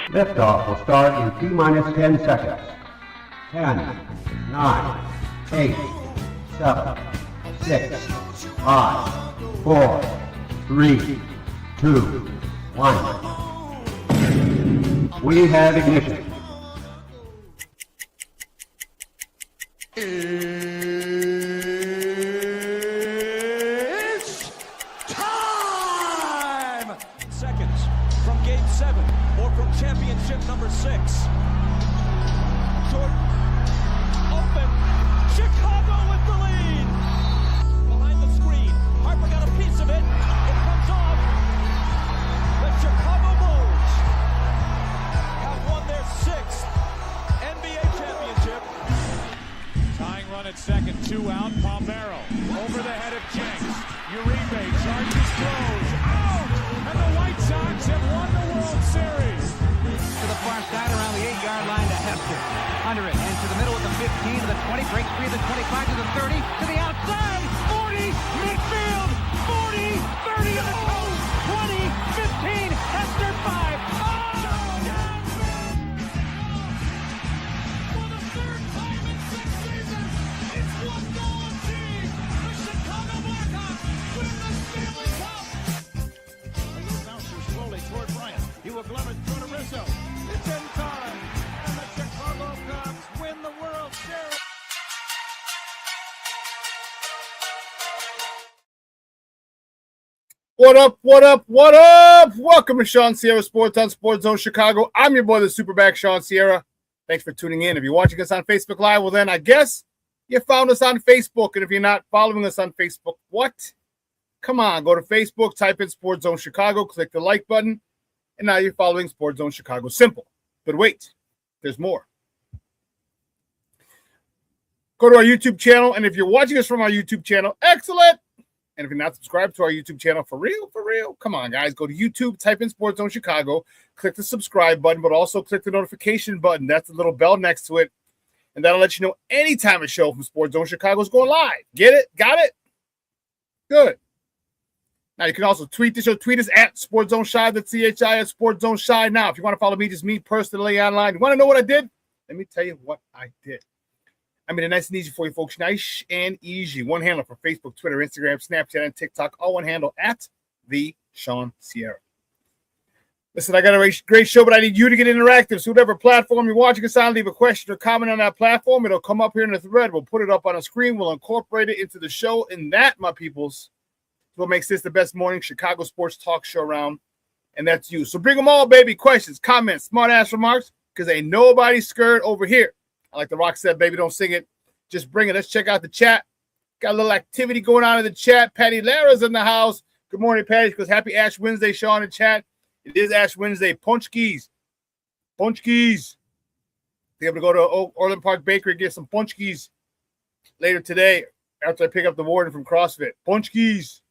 Liftoff will start in T-minus 10 seconds. 10, 9, 8, 7, 6, 5, 4, 3, 2, 1. We have ignition. It's time! Seconds from game 7 or from championship number 6. Jordan, open, Chicago with the lead! Behind the screen, Harper got a piece of it, it comes off. The Chicago Bulls have won their 6th NBA championship. Tying run at second, 2 out, Palmero over the head of Jenks. Uribe charges, throws, out! And the White Sox have won the World Series. To the far side around the 8-yard line to Hester. Under it, and to the middle with the 15, to the 20, breaks free, the 25, to the 30, to the outside, 40, midfield, 40, 30 to the post, 20, 15, Hester 5. Oh! For the 3rd time in 6 seasons, it's one goal achieved. The Chicago Blackhawks win the Stanley Cup. A little bouncer slowly toward Bryant. He will glove it through to Rizzo. It's in time. And the Chicago Cubs win the World Series. What up, what up, what up? Welcome to ShawnSierraSports on Sports Zone Chicago. I'm your boy, the SuperBack, Shawn Sierra. Thanks for tuning in. If you're watching us on Facebook Live, well then I guess you found us on Facebook. And if you're not following us on Facebook, what? Come on, go to Facebook, type in Sports Zone Chicago, click the like button, and now you're following Sports Zone Chicago. Simple. But wait, there's more. Go to our YouTube channel, and if you're watching us from our YouTube channel, excellent. And if you're not subscribed to our YouTube channel, for real, come on, guys. Go to YouTube, type in Sports Zone Chicago, click the subscribe button, but also click the notification button. That's the little bell next to it. And that'll let you know anytime a show from Sports Zone Chicago is going live. Get it? Got it? Good. Now, you can also tweet the show. Tweet us at Sports Zone Shy, that's CHI at Sports Zone Shy. Now, if you want to follow me, just me personally online. You want to know what I did? Let me tell you what I did. I made it nice and easy for you folks. Nice and easy. One handle for Facebook, Twitter, Instagram, Snapchat, and TikTok. All one handle at the Shawn Sierra. Listen, I got a great show, but I need you to get interactive. So whatever platform you're watching us on, leave a question or comment on that platform. It'll come up here in the thread. We'll put it up on a screen. We'll incorporate it into the show. And that, my peoples, is what makes this the best morning Chicago sports talk show around. And that's you. So bring them all, baby. Questions, comments, smart-ass remarks, because ain't nobody scared over here. I like the Rock said, baby, don't sing it. Just bring it. Let's check out the chat. Got a little activity going on in the chat. Patty Lara's in the house. Good morning, Patty, because happy Ash Wednesday, Shawn, in chat. It is Ash Wednesday. Punch keys. Punch keys. Be able to go to Orland Park Bakery and get some punch keys later today after I pick up the warden from CrossFit. Punch keys.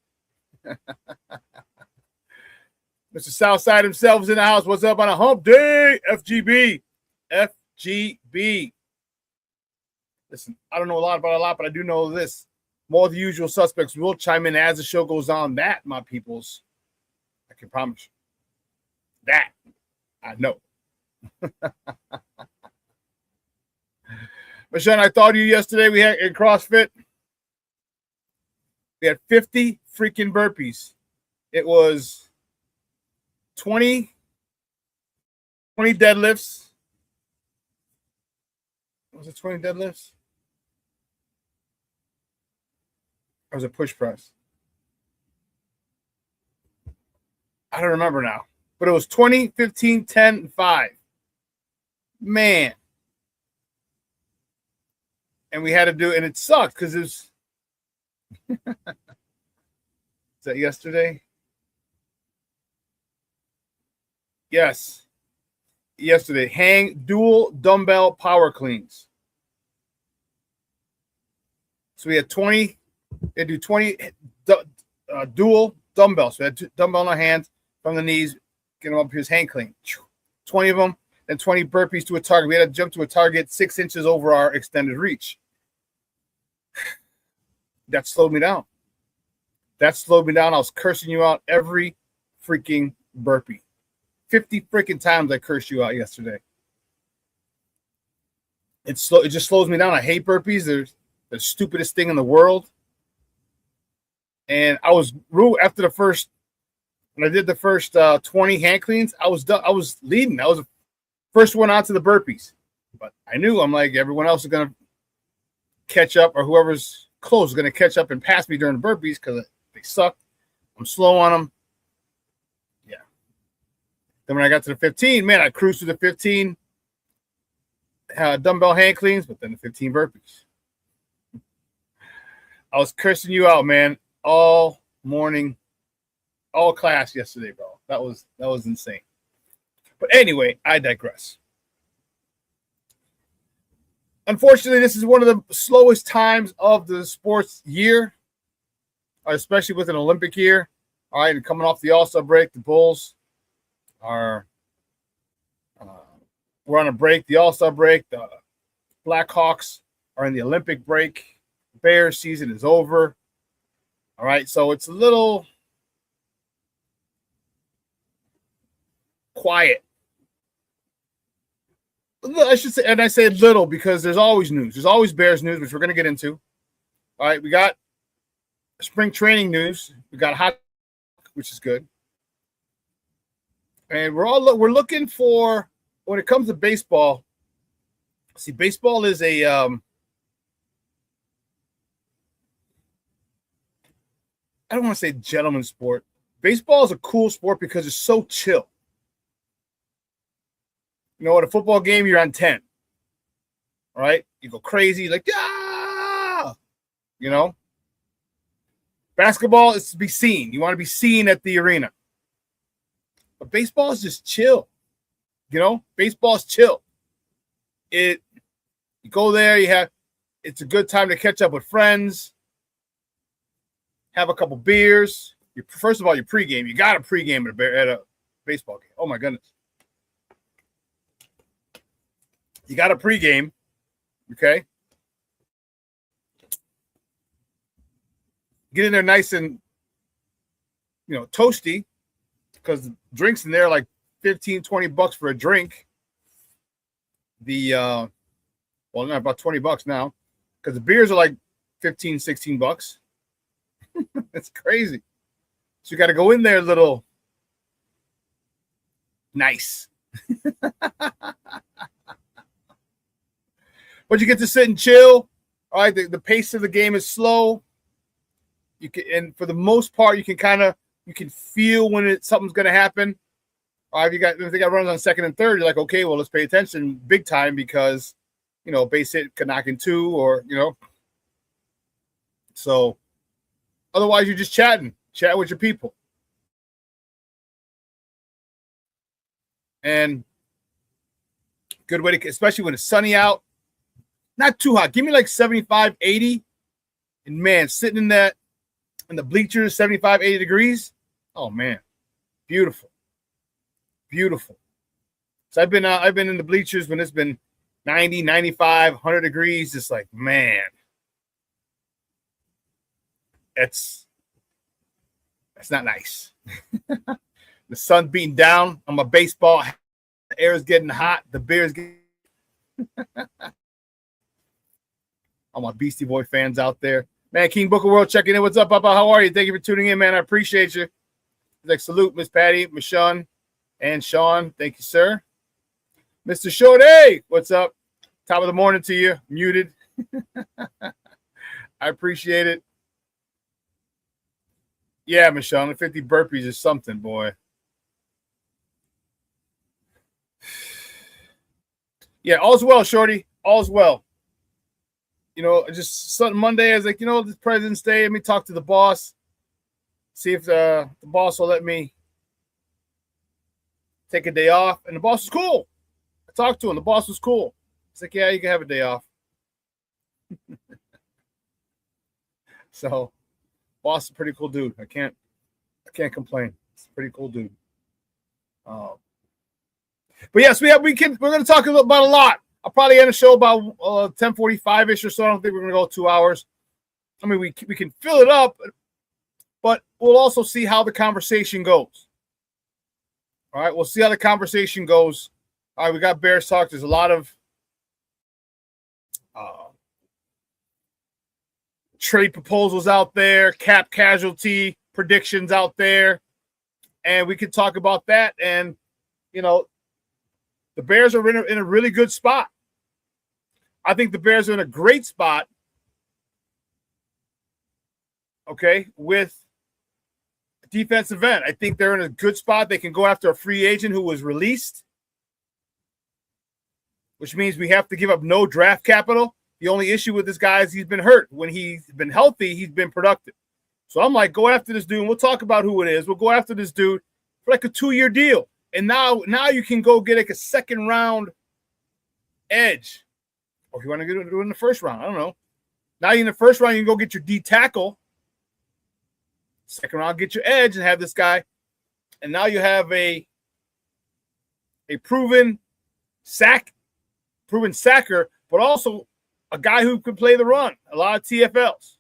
Mr. Southside himself is in the house. What's up on a hump day? FGB. FGB. Listen, I don't know a lot, but I do know this. More of the usual suspects will chime in as the show goes on. That, my peoples, I can promise you. That, I know. Michelle, I thought of you yesterday. We had in CrossFit. We had 50 freaking burpees. It was 20 deadlifts. Was it 20 deadlifts? Or was it push press? I don't remember now. But it was 20, 15, 10, and 5. Man. And we had to do it, and it sucked because it was. Is that yesterday? Yes. Yesterday. Hang dual dumbbell power cleans. So we had 20. They do 20 dual dumbbells. So we had dumbbell in our hands from the knees, get them up his hang clean. 20 of them, and 20 burpees to a target. We had to jump to a target 6 inches over our extended reach. That slowed me down. I was cursing you out every freaking burpee. 50 freaking times I cursed you out yesterday. It just slows me down. I hate burpees. They're the stupidest thing in the world. And I was rude after the first, when I did the first 20 hand cleans, I was done. I was leading. I was the first one onto the burpees. But I knew, I'm like, everyone else is going to catch up, or whoever's close is going to catch up and pass me during the burpees because they suck. I'm slow on them. Yeah. Then when I got to the 15, man, I cruised through the 15 dumbbell hand cleans, but then the 15 burpees. I was cursing you out, man, all morning, all class yesterday, bro. That was insane. But anyway, I digress. Unfortunately, this is one of the slowest times of the sports year, especially with an Olympic year. All right, and coming off the All-Star break, the Bulls are we're on a break, the All-Star break. The Blackhawks are in the Olympic break. Bears season is over. All right, so it's a little quiet. I should say, and I say little because there's always news. There's always Bears news, which we're going to get into. All right, we got spring training news. We got hot, which is good. And we're looking for, when it comes to baseball. See, baseball is a I don't want to say gentleman's sport. Baseball is a cool sport because it's so chill. You know, at a football game, you're on 10. All right? You go crazy, like, yeah! You know? Basketball is to be seen. You want to be seen at the arena. But baseball is just chill. You know? Baseball is chill. You go there, it's a good time to catch up with friends, have a couple beers. First of all, your pregame. You got to pregame at a baseball game. Oh, my goodness. You got a pregame, okay? Get in there nice and, toasty, because the drinks in there are like $15-20 for a drink. Not about $20 now, because the beers are like $15-16. It's crazy. So you got to go in there a little nice. But you get to sit and chill. All right, the pace of the game is slow. And for the most part, you can feel when something's going to happen. All right, if they got runs on second and third, you're like, okay, well, let's pay attention big time because, base hit could knock in two, or So, otherwise, you're just chat with your people. And good way to, especially when it's sunny out. Not too hot. Give me like 75, 80. And man, sitting in the bleachers, 75, 80 degrees. Oh man. Beautiful. Beautiful. So I've been in the bleachers when it's been 90, 95, 100 degrees. Just like, man. That's not nice. The sun beating down on my baseball. The air is getting hot. The beer is getting all my Beastie Boy fans out there. Man, King Booker World checking in. What's up, Papa? How are you? Thank you for tuning in, man. I appreciate you. Like, salute, Miss Patty, Miss Shawn, and Shawn. Thank you, sir. Mr. Shorty, what's up? Top of the morning to you. Muted. I appreciate it. Yeah, Miss Shawn, the 50 burpees is something, boy. Yeah, all's well, Shorty. All's well. Just Monday, I was like, this President's Day, let me talk to the boss, see if the boss will let me take a day off. And the boss was cool. I talked to him. The boss was cool. He's like, yeah, you can have a day off. So, boss is a pretty cool dude. I can't complain. It's a pretty cool dude. But yes, we're going to talk about a lot. I'll probably end the show about 10:45-ish or so. I don't think we're going to go 2 hours. I mean, we can fill it up, but we'll also see how the conversation goes. All right, we'll see how the conversation goes. All right, we got Bears talk. There's a lot of trade proposals out there, cap casualty predictions out there, and we could talk about that. And, you know, the Bears are in a really good spot. I think the Bears are in a great spot, okay, with defensive end. I think they're in a good spot. They can go after a free agent who was released, which means we have to give up no draft capital. The only issue with this guy is he's been hurt. When he's been healthy, he's been productive. So I'm like, go after this dude, and we'll talk about who it is. We'll go after this dude for like a 2-year deal. And now you can go get like a second-round edge. Or if you want to do it in the first round, I don't know. Now in the first round, you can go get your D tackle. Second round, get your edge and have this guy. And now you have a proven sacker, but also a guy who can play the run. A lot of TFLs.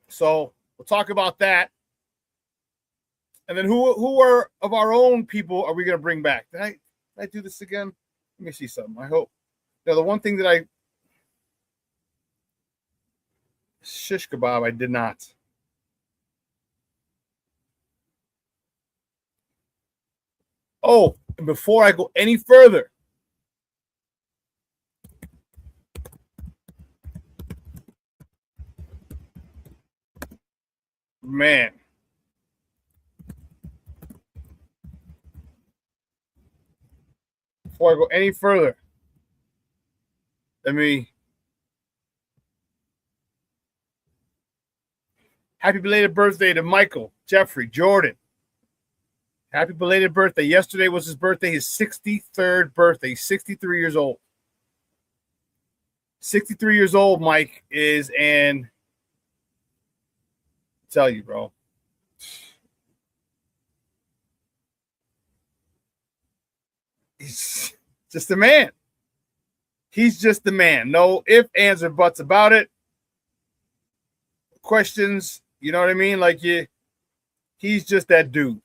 So we'll talk about that. And then who are of our own people are we going to bring back? Did I do this again? Let me see something. I hope. Now, the one thing that shish kebab, I did not. Oh, and before I go any further, man, before I go any further, let me happy belated birthday to Michael, Jeffrey, Jordan. Happy belated birthday. Yesterday was his birthday, his 63rd birthday. He's 63 years old. 63 years old, Mike is, and I tell you, bro. He's just a man. He's just the man. No ifs, ands, or buts about it. Questions, you know what I mean? Like, he's just that dude.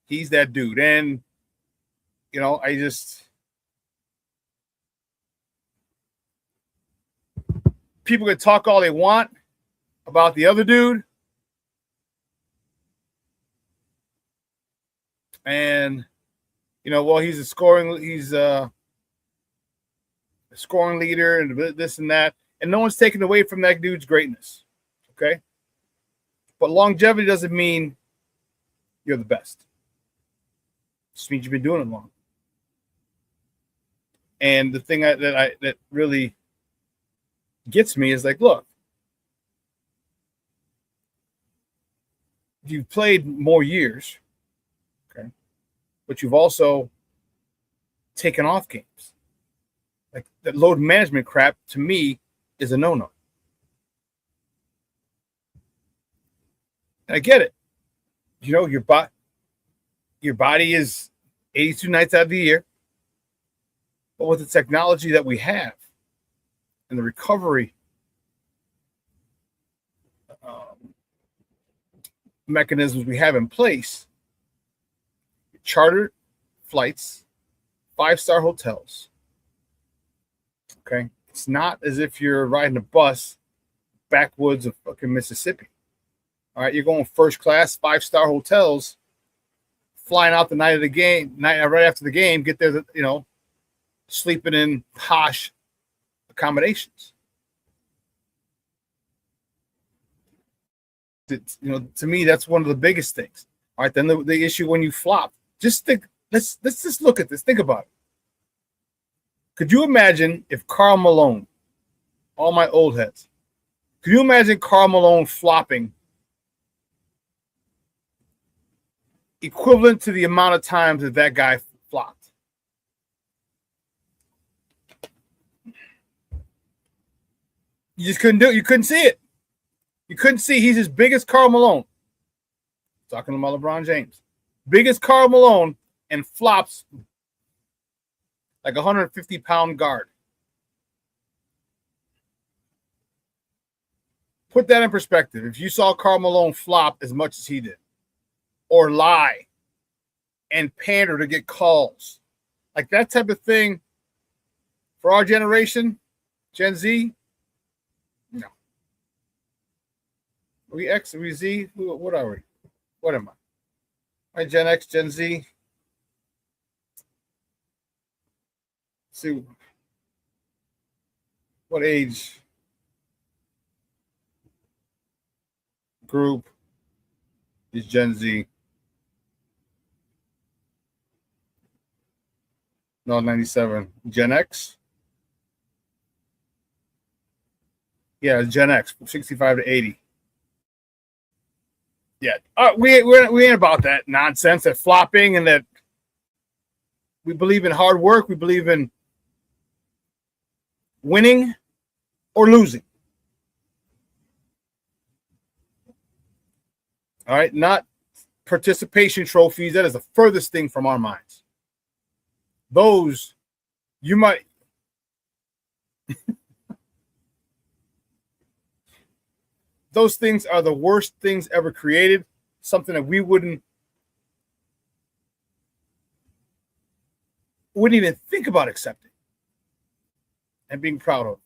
He's that dude. And, you know, people can talk all they want about the other dude. And, you know, well, he's a scoring leader and this and that. And no one's taken away from that dude's greatness. Okay? But longevity doesn't mean you're the best. It just means you've been doing it long. And the thing that really gets me is like, look, you've played more years, okay, but you've also taken off games. Like, that load management crap, to me, is a no-no. And I get it. You know, your body is 82 nights out of the year. But with the technology that we have and the recovery mechanisms we have in place, chartered flights, 5-star hotels. Okay? It's not as if you're riding a bus backwoods of fucking Mississippi. All right, you're going first class, 5-star hotels, flying out the night of the game, right after the game, get there, you know, sleeping in posh accommodations. It's, you know, to me, that's one of the biggest things. All right, then the issue when you flop, just think, let's just look at this. Think about it. Could you imagine if Karl Malone, all my old heads, could you imagine Karl Malone flopping equivalent to the amount of times that guy flopped? You just couldn't do it. You couldn't see it. You couldn't see. He's as big as Karl Malone. Talking about LeBron James. Biggest Karl Malone and flops like a 150-pound guard. put that in perspective. If you saw Karl Malone flop as much as he did, or lie and pander to get calls, like that type of thing for our generation, Gen Z, no. Are we X? Are we Z? What are we? What am I? Gen X, Gen Z? Let's see. What age group is Gen Z? No, 97. Gen X? Yeah, Gen X, 65 to 80. Yeah, we ain't about that nonsense, that flopping, and that we believe in hard work. We believe in winning or losing. All right, not participation trophies. That is the furthest thing from our minds. Those, you might. Those things are the worst things ever created. Something that we wouldn't even think about accepting and being proud of.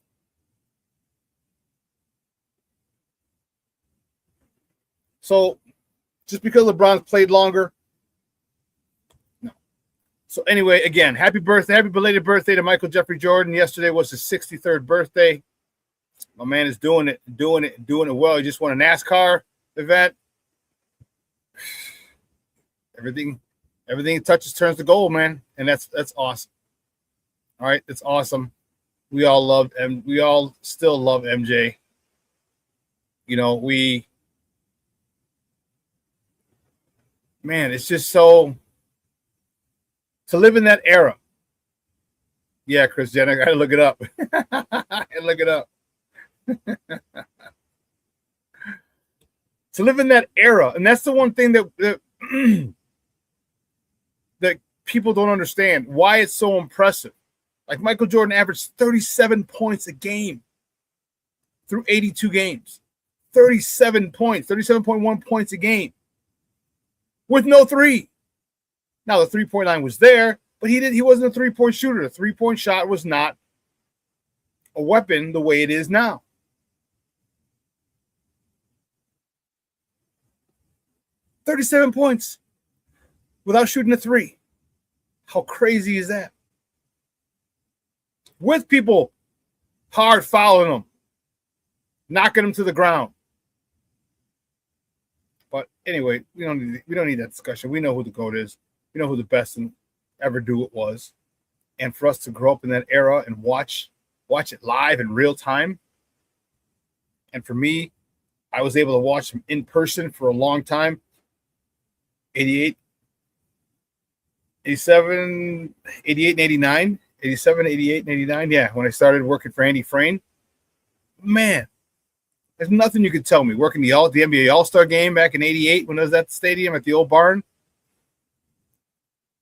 So, just because LeBron's played longer, no. So anyway, again, happy belated birthday to Michael Jeffrey Jordan. Yesterday was his 63rd birthday. My man is doing it well. He just won a NASCAR event. Everything he touches turns to gold, man. And that's awesome. All right, it's awesome. We all still love MJ. You know, it's just so to live in that era. Yeah, Chris Jenner, I gotta look it up. To live in that era, and that's the one thing that that people don't understand why it's so impressive. Like Michael Jordan averaged 37 points a game through 82 games. 37 points, 37.1 points a game with no three. Now the 3-point line was there, but he wasn't a 3-point shooter. The 3-point shot was not a weapon the way it is now. $37 points without shooting a three. How crazy is that? With people hard fouling them, knocking them to the ground. But anyway, we don't need that discussion. We know who the GOAT is. We know who the best and ever do it was. And for us to grow up in that era and watch it live in real time. And for me, I was able to watch him in person for a long time. 88, 87, 88, and 89. 87, 88, and 89. Yeah, when I started working for Andy Frayne. Man, there's nothing you could tell me. Working the NBA All-Star game back in 88 when I was at the stadium at the old barn.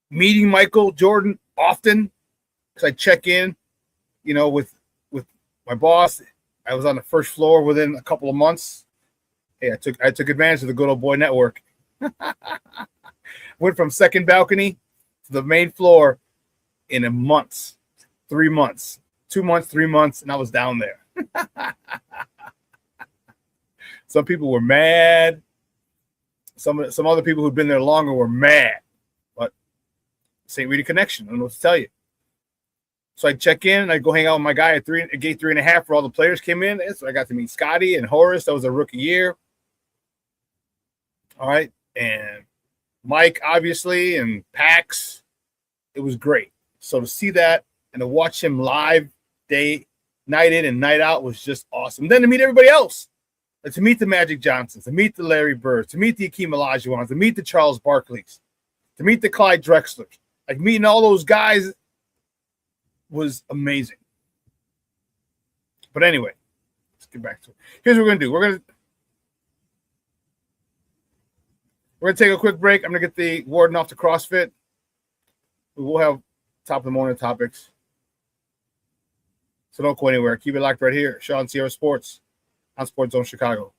Meeting Michael Jordan often because I check in, with my boss. I was on the first floor within a couple of months. Hey, I took advantage of the good old boy network. Went from second balcony to the main floor in a month, 3 months, 2 months, 3 months, and I was down there. Some people were mad. Some other people who'd been there longer were mad. But St. Rita connection. I don't know what to tell you. So I check in and I go hang out with my guy at gate 3.5 where all the players came in. So I got to meet Scotty and Horace. That was a rookie year. All right. And Mike, obviously, and Pax. It was great. So to see that and to watch him live night in and night out was just awesome. Then to meet everybody else. And to meet the Magic Johnsons, to meet the Larry Birds, to meet the Akeem Olajuwons, to meet the Charles Barkleys, to meet the Clyde Drexlers. Like meeting all those guys was amazing. But anyway, let's get back to it. Here's what we're going to do. We're going to take a quick break. I'm going to get the warden off to CrossFit. We will have top of the morning topics. So don't go anywhere. Keep it locked right here. ShawnSierraSports on Sports Zone Chicago.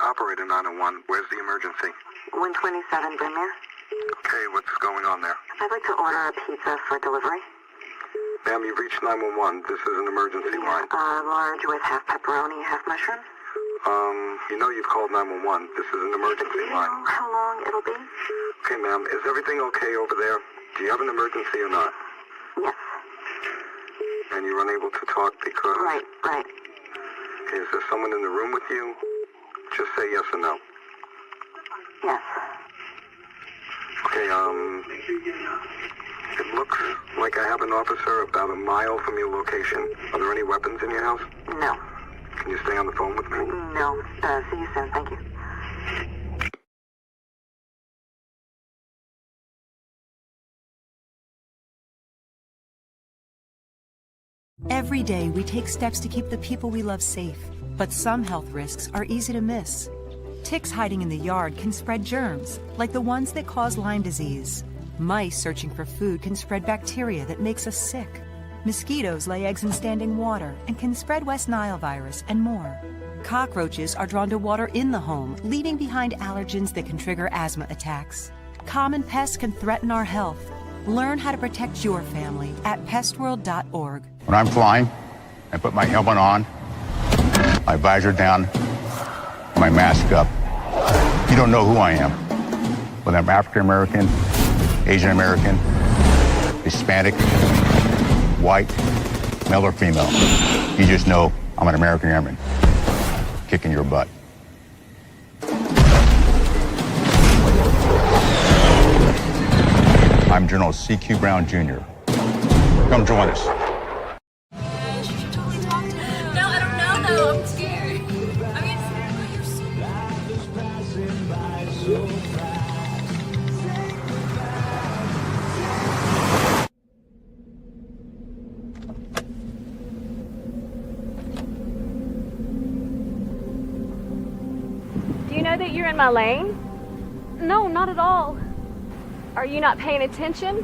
Operator 901, where's the emergency? 127 Brynmere. Okay, what's going on there? I'd like to order a pizza for delivery. Ma'am, you've reached 911. This is an emergency line. Large with half pepperoni, half mushroom. You know you've called 911. This is an emergency line. You know how long it'll be? Okay, ma'am, is everything okay over there? Do you have an emergency or not? Yes. And you're unable to talk because... Right. Okay, is there someone in the room with you? Just say yes or no. Yes. Okay, it looks like I have an officer about a mile from your location. Are there any weapons in your house? No. Can you stay on the phone with me? No. See you soon. Thank you. Every day, we take steps to keep the people we love safe. But some health risks are easy to miss. Ticks hiding in the yard can spread germs, like the ones that cause Lyme disease. Mice searching for food can spread bacteria that makes us sick. Mosquitoes lay eggs in standing water and can spread West Nile virus and more. Cockroaches are drawn to water in the home, leaving behind allergens that can trigger asthma attacks. Common pests can threaten our health. Learn how to protect your family at pestworld.org. When I'm flying, I put my helmet on, my visor down, my mask up. You don't know who I am. Whether I'm African American, Asian American, Hispanic, white, male or female. You just know I'm an American airman kicking your butt. I'm General C.Q. Brown Jr. Come join us. No, I don't know though. I'm scared. I mean, you're so... Do you know that you're in my lane? No, not at all. Are you not paying attention?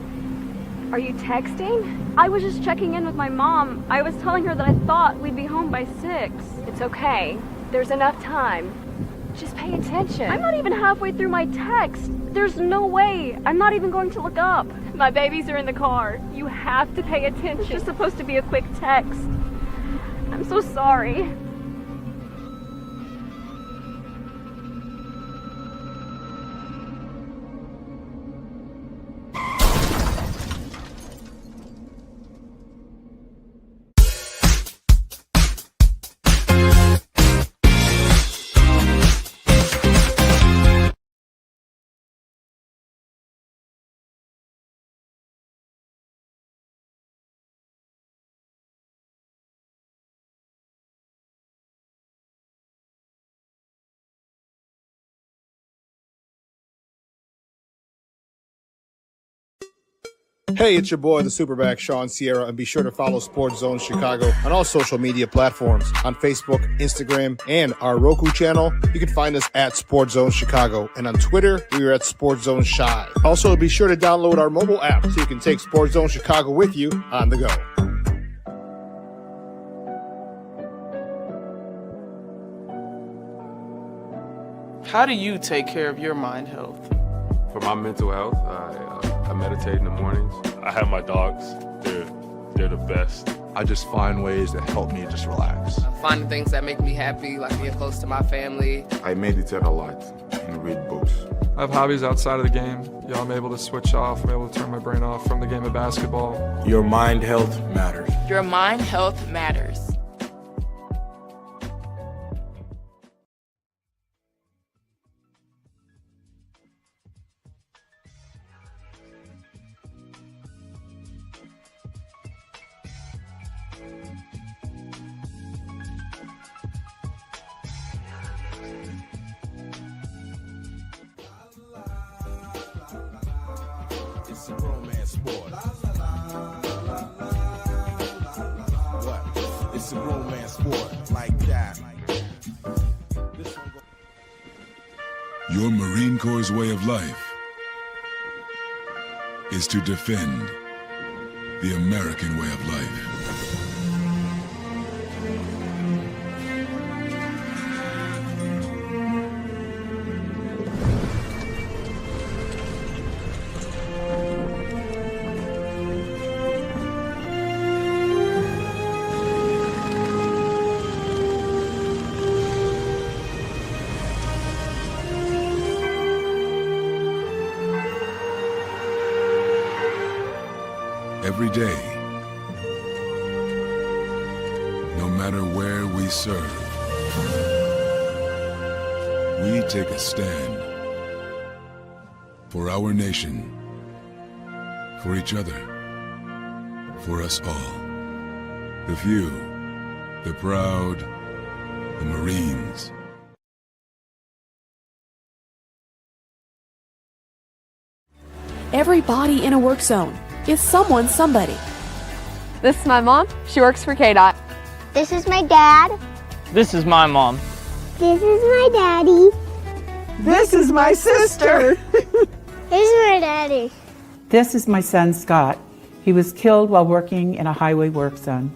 Are you texting? I was just checking in with my mom. I was telling her that I thought we'd be home by 6. It's okay. There's enough time. Just pay attention. I'm not even halfway through my text. There's no way. I'm not even going to look up. My babies are in the car. You have to pay attention. It's just supposed to be a quick text. I'm so sorry. Hey, it's your boy, the SuperBack, Shawn Sierra, and be sure to follow Sports Zone Chicago on all social media platforms, on Facebook, Instagram, and our Roku channel. You can find us at Sports Zone Chicago, and on Twitter, we are at Sports Zone Shy. Also, be sure to download our mobile app so you can take Sports Zone Chicago with you on the go. How do you take care of your mind health? For my mental health, I meditate in the mornings. I have my dogs. They're the best. I just find ways that help me just relax. Finding things that make me happy, like being close to my family. I meditate a lot and read books. I have hobbies outside of the game. I'm able to switch off. I'm able to turn my brain off from the game of basketball. Your mind health matters. Your mind health matters. It's a romance sport. What? It's a romance sport like that. Your Marine Corps' way of life is to defend the American way of life. Every day, no matter where we serve, we take a stand for our nation, for each other, for us all. The few, the proud, the Marines. Everybody in a work zone is someone somebody. This is my mom. She works for KDOT. This is my dad. This is my mom. This is my daddy. This is my sister. This is my daddy. This is my son, Scott. He was killed while working in a highway work zone.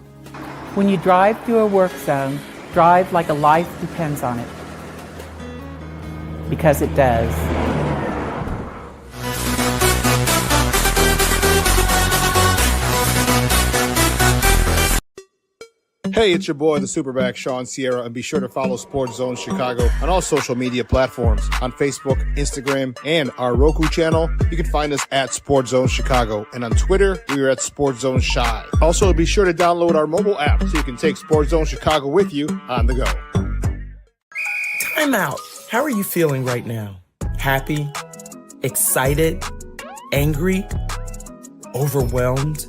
When you drive through a work zone, drive like a life depends on it. Because it does. Hey, it's your boy, the SuperBack, Shawn Sierra, and be sure to follow Sports Zone Chicago on all social media platforms. On Facebook, Instagram, and our Roku channel, you can find us at Sports Zone Chicago. And on Twitter, we are at Sports Zone Shy. Also, be sure to download our mobile app so you can take Sports Zone Chicago with you on the go. Time out. How are you feeling right now? Happy? Excited? Angry? Overwhelmed?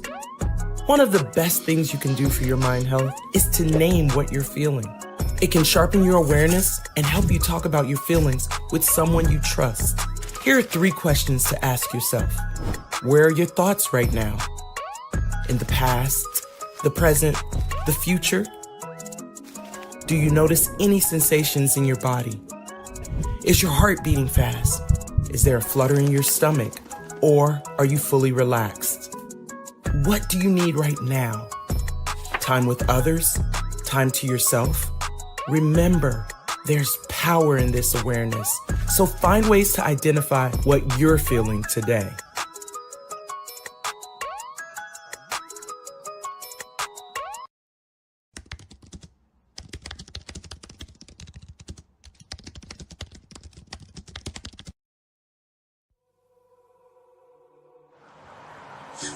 One of the best things you can do for your mind health is to name what you're feeling. It can sharpen your awareness and help you talk about your feelings with someone you trust. Here are 3 questions to ask yourself. Where are your thoughts right now? In the past, the present, the future? Do you notice any sensations in your body? Is your heart beating fast? Is there a flutter in your stomach? Or are you fully relaxed? What do you need right now? Time with others? Time to yourself? Remember, there's power in this awareness. So find ways to identify what you're feeling today.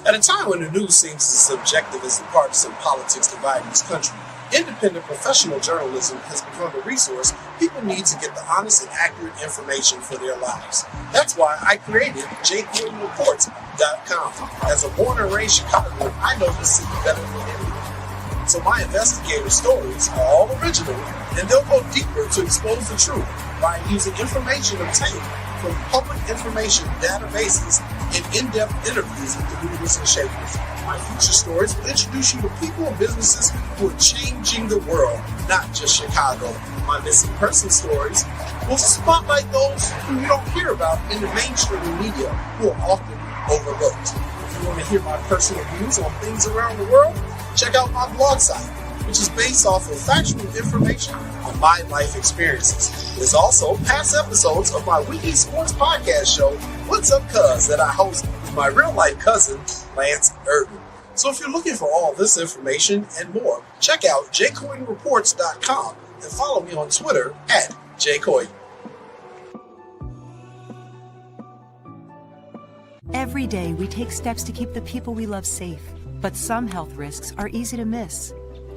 At a time when the news seems as subjective as the partisan politics dividing this country, independent professional journalism has become a resource people need to get the honest and accurate information for their lives. That's why I created gervondextersr.com. As a born and raised Chicagoan, I know this city better than anyone. So my investigative stories are all original, and they'll go deeper to expose the truth by using information obtained from public information databases and in-depth interviews with the movers and shakers. My future stories will introduce you to people and businesses who are changing the world, not just Chicago. My missing person stories will spotlight those who you don't hear about in the mainstream media, who are often overlooked. If you want to hear my personal views on things around the world, check out my blog site, which is based off of factual information on my life experiences. There's also past episodes of my weekly sports podcast show, What's Up Cuz, that I host with my real-life cousin, Lance Irvin. So if you're looking for all this information and more, check out jcoydenreports.com and follow me on Twitter at jcoyden. Every day, we take steps to keep the people we love safe, but some health risks are easy to miss.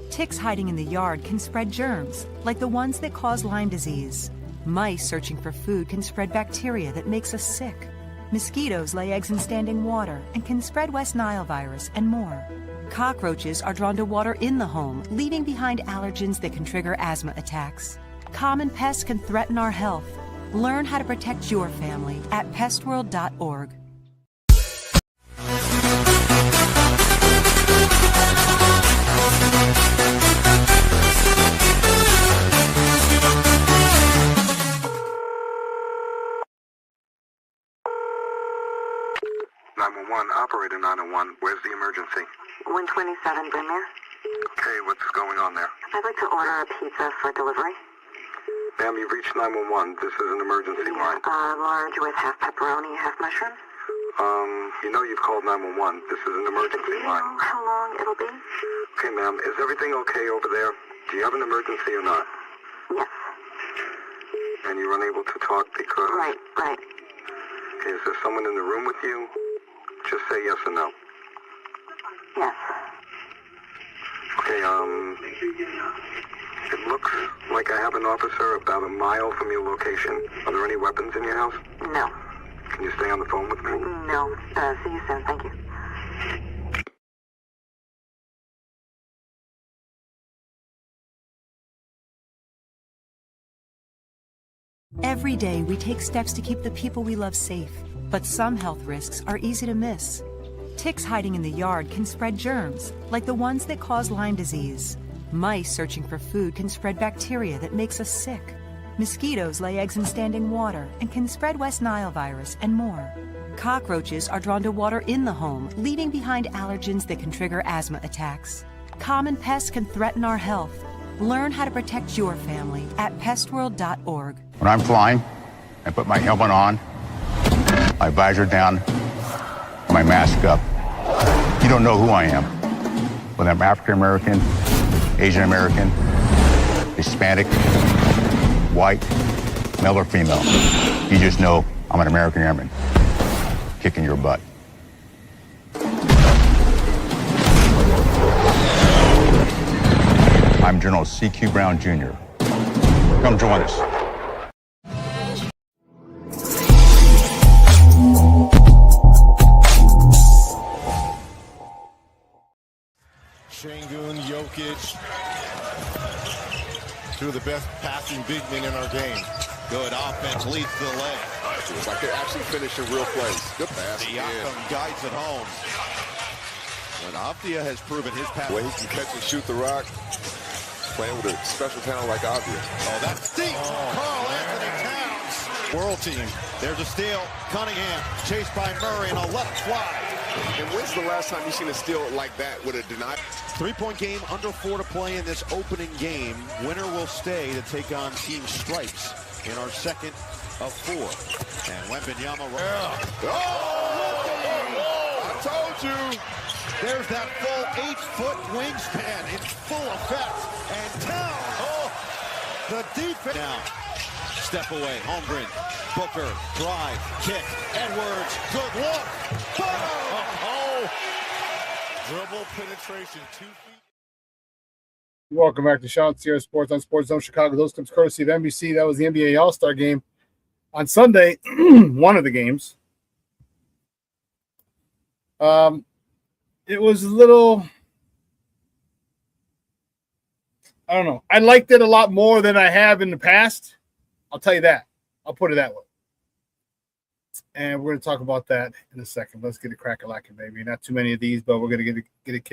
Ticks hiding in the yard can spread germs, like the ones that cause Lyme disease. Mice searching for food can spread bacteria that makes us sick. Mosquitoes lay eggs in standing water and can spread West Nile virus and more. Cockroaches are drawn to water in the home, leaving behind allergens that can trigger asthma attacks. Common pests can threaten our health. Learn how to protect your family at pestworld.org. 911. Where's the emergency? 127 Brymere. Okay, what's going on there? I'd like to order a pizza for delivery. Ma'am, you've reached 911. This is an emergency line. Large with half pepperoni, half mushroom. You know you've called 911. This is an emergency Do you line. know how long it'll be? Okay, ma'am, is everything okay over there? Do you have an emergency or not? Yes. And you're unable to talk because... Right. Is there someone in the room with you? Just say yes or no. Yes. Okay, it looks like I have an officer about a mile from your location. Are there any weapons in your house? No. Can you stay on the phone with me? No. See you soon. Thank you. Every day, we take steps to keep the people we love safe, but some health risks are easy to miss. Ticks hiding in the yard can spread germs, like the ones that cause Lyme disease. Mice searching for food can spread bacteria that makes us sick. Mosquitoes lay eggs in standing water and can spread West Nile virus and more. Cockroaches are drawn to water in the home, leaving behind allergens that can trigger asthma attacks. Common pests can threaten our health. Learn how to protect your family at pestworld.org. When I'm flying, I put my helmet on, my visor down, my mask up. You don't know who I am. Whether I'm African American, Asian American, Hispanic, white, male or female. You just know I'm an American airman kicking your butt. I'm General C.Q. Brown Jr. Come join us. Şengün, Jokic, two of the best passing big men in our game. Good offense leads to the leg. It's like they're actually finishing real plays. Good pass. Siakam guides it home. And Avdia has proven his pass. Well, he can catch and shoot the rock. Playing with a special talent like Avdia. Oh, that's deep. Carl Anthony Towns. World team. There's a steal. Cunningham chased by Murray and a left fly. And when's the last time you seen a steal like that with a denied? 3-point game, under 4 to play in this opening game. Winner will stay to take on Team Stripes in our second of 4. And Wembanyama. I told you. There's that full 8-foot wingspan in full effect. And Towns, the defense. Now, step away, Holmgren, Booker, drive, kick, Edwards, good look. Dribble penetration, 2 feet. Welcome back to ShawnSierraSports on Sports Zone Chicago. Those comes courtesy of NBC. That was the NBA All-Star game on Sunday. One of the games. It was a little, I don't know. I liked it a lot more than I have in the past. I'll tell you that. I'll put it that way. And we're going to talk about that in a second. Let's get it crack-a-lacking, baby. Not too many of these, but we're going to get it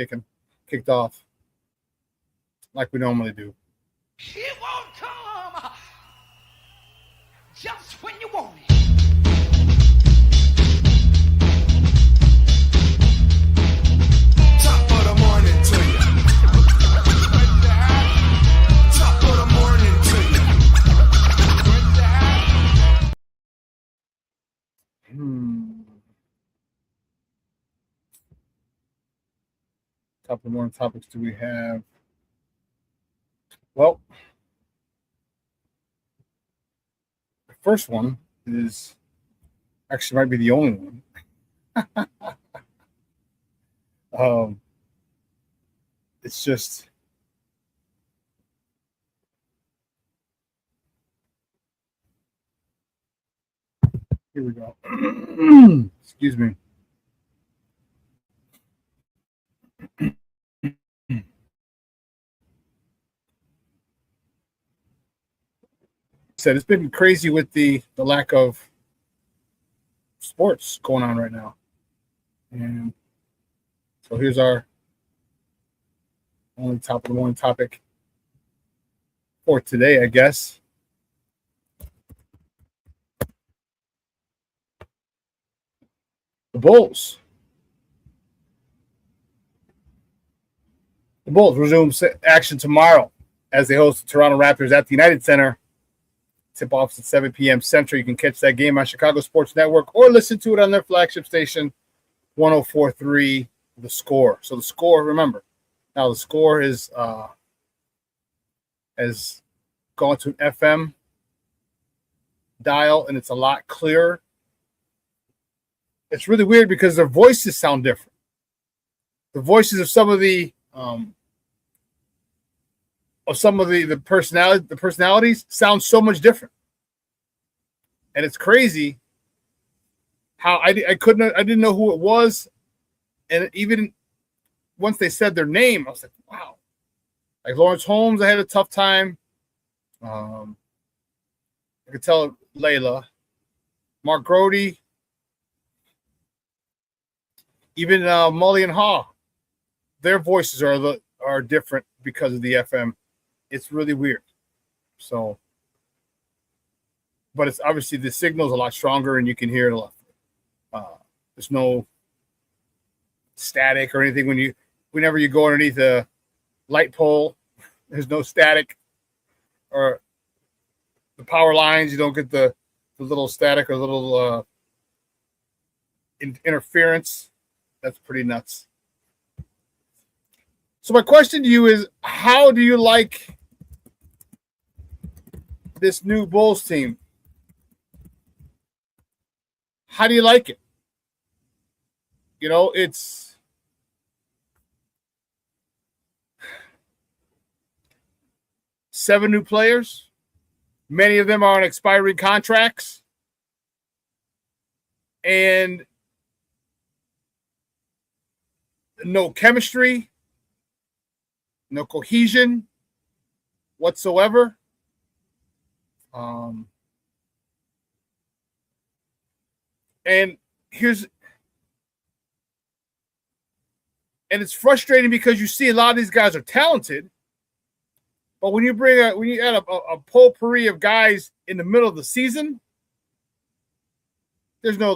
kicked off like we normally do. He won't come just when you want it. Top of the morning to you. Top of the morning to you. Top of the morning topics do we have? Well, the first one is actually might be the only one. It's just here we go. Excuse me. Said it's been crazy with the lack of sports going on right now. And so here's our only top of the morning topic for today, I guess. The Bulls The Bulls resume action tomorrow as they host the Toronto Raptors at the United Center. Tip-offs at 7 p.m. Central. You can catch that game on Chicago Sports Network or listen to it on their flagship station, 104.3 The Score. So the Score, remember, now the Score is has gone to an FM dial, and it's a lot clearer. It's really weird because their voices sound different. The voices of some of the personalities sound so much different, and it's crazy how I didn't know who it was, and even once they said their name, I was like, wow. Like Lawrence Holmes, I had a tough time. I could tell Layla, Mark Grody, even Mully and Haw, their voices are different because of the FM. It's really weird. So, but it's obviously the signal's a lot stronger and you can hear it a lot. There's no static or anything whenever you go underneath a light pole. There's no static, or the power lines. You don't get the little static or little interference. That's pretty nuts. So my question to you is, how do you like this new Bulls team? How do you like it? You know, it's seven new players. Many of them are on expiring contracts. And no chemistry, no cohesion whatsoever. And it's frustrating because you see a lot of these guys are talented, but when you add a potpourri of guys in the middle of the season, there's no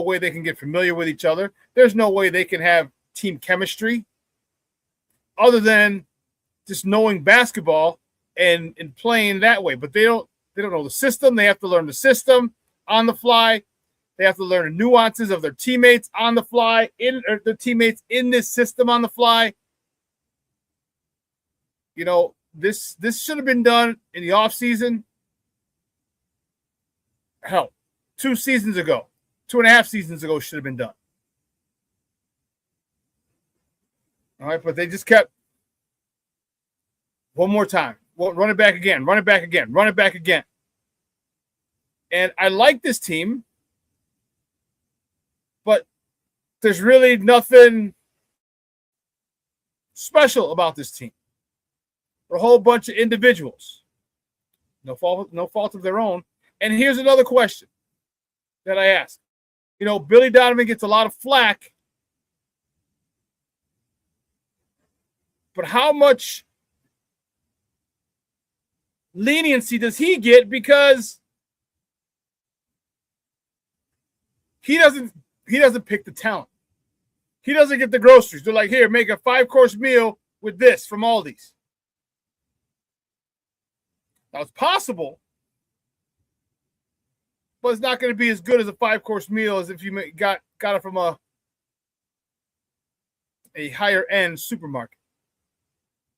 way they can get familiar with each other. There's no way they can have team chemistry other than just knowing basketball and playing that way. But they don't know the system. They have to learn the system on the fly. They have to learn the nuances of their teammates on the fly, their teammates in this system on the fly. You know, this should have been done in the offseason. Hell, 2.5 seasons ago should have been done. All right, but they just kept one more time. Well, run it back again. And I like this team, but there's really nothing special about this team. They're a whole bunch of individuals. No fault of their own. And here's another question that I ask. You know, Billy Donovan gets a lot of flack, but how much leniency does he get? Because he doesn't pick the talent. He doesn't get the groceries. They're like, here, make a 5-course meal with this from Aldi's. Now, it's possible, but it's not going to be as good as a 5-course meal as if you got it from a higher-end supermarket.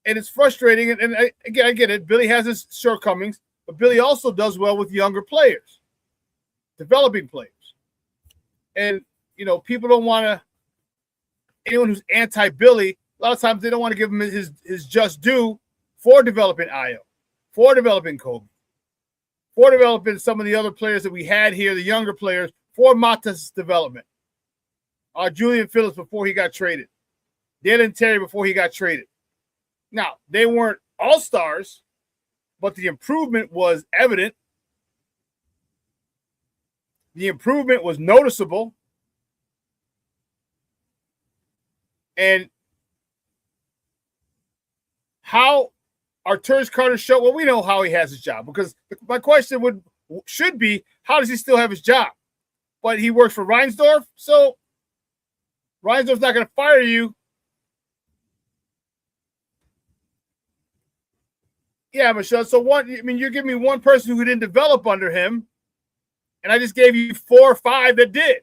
And it's frustrating. And again, I get it. Billy has his shortcomings, but Billy also does well with younger players, developing players. And, you know, people don't want to – anyone who's anti-Billy, a lot of times they don't want to give him his just due for developing Ayo, for developing Kobe, for developing some of the other players that we had here, the younger players, for Mata's development. Julian Phillips before he got traded. Dalen Terry before he got traded. Now, they weren't all-stars, but the improvement was evident. The improvement was noticeable. And how Arturas Carter show, well, we know how he has his job, because my question should be, how does he still have his job? But he works for Reinsdorf, so Reinsdorf's not going to fire you Yeah, Michelle. So you're giving me one person who didn't develop under him, and I just gave you 4 or 5 that did.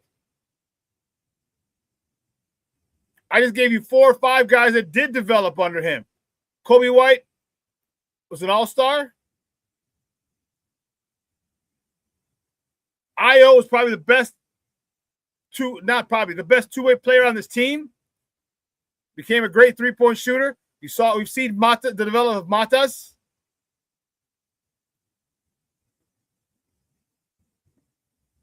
I just gave you 4 or 5 guys that did develop under him. Kobe White was an all-star. Io was probably the best the best two-way player on this team. Became a great three-point shooter. We've seen the development of Matas.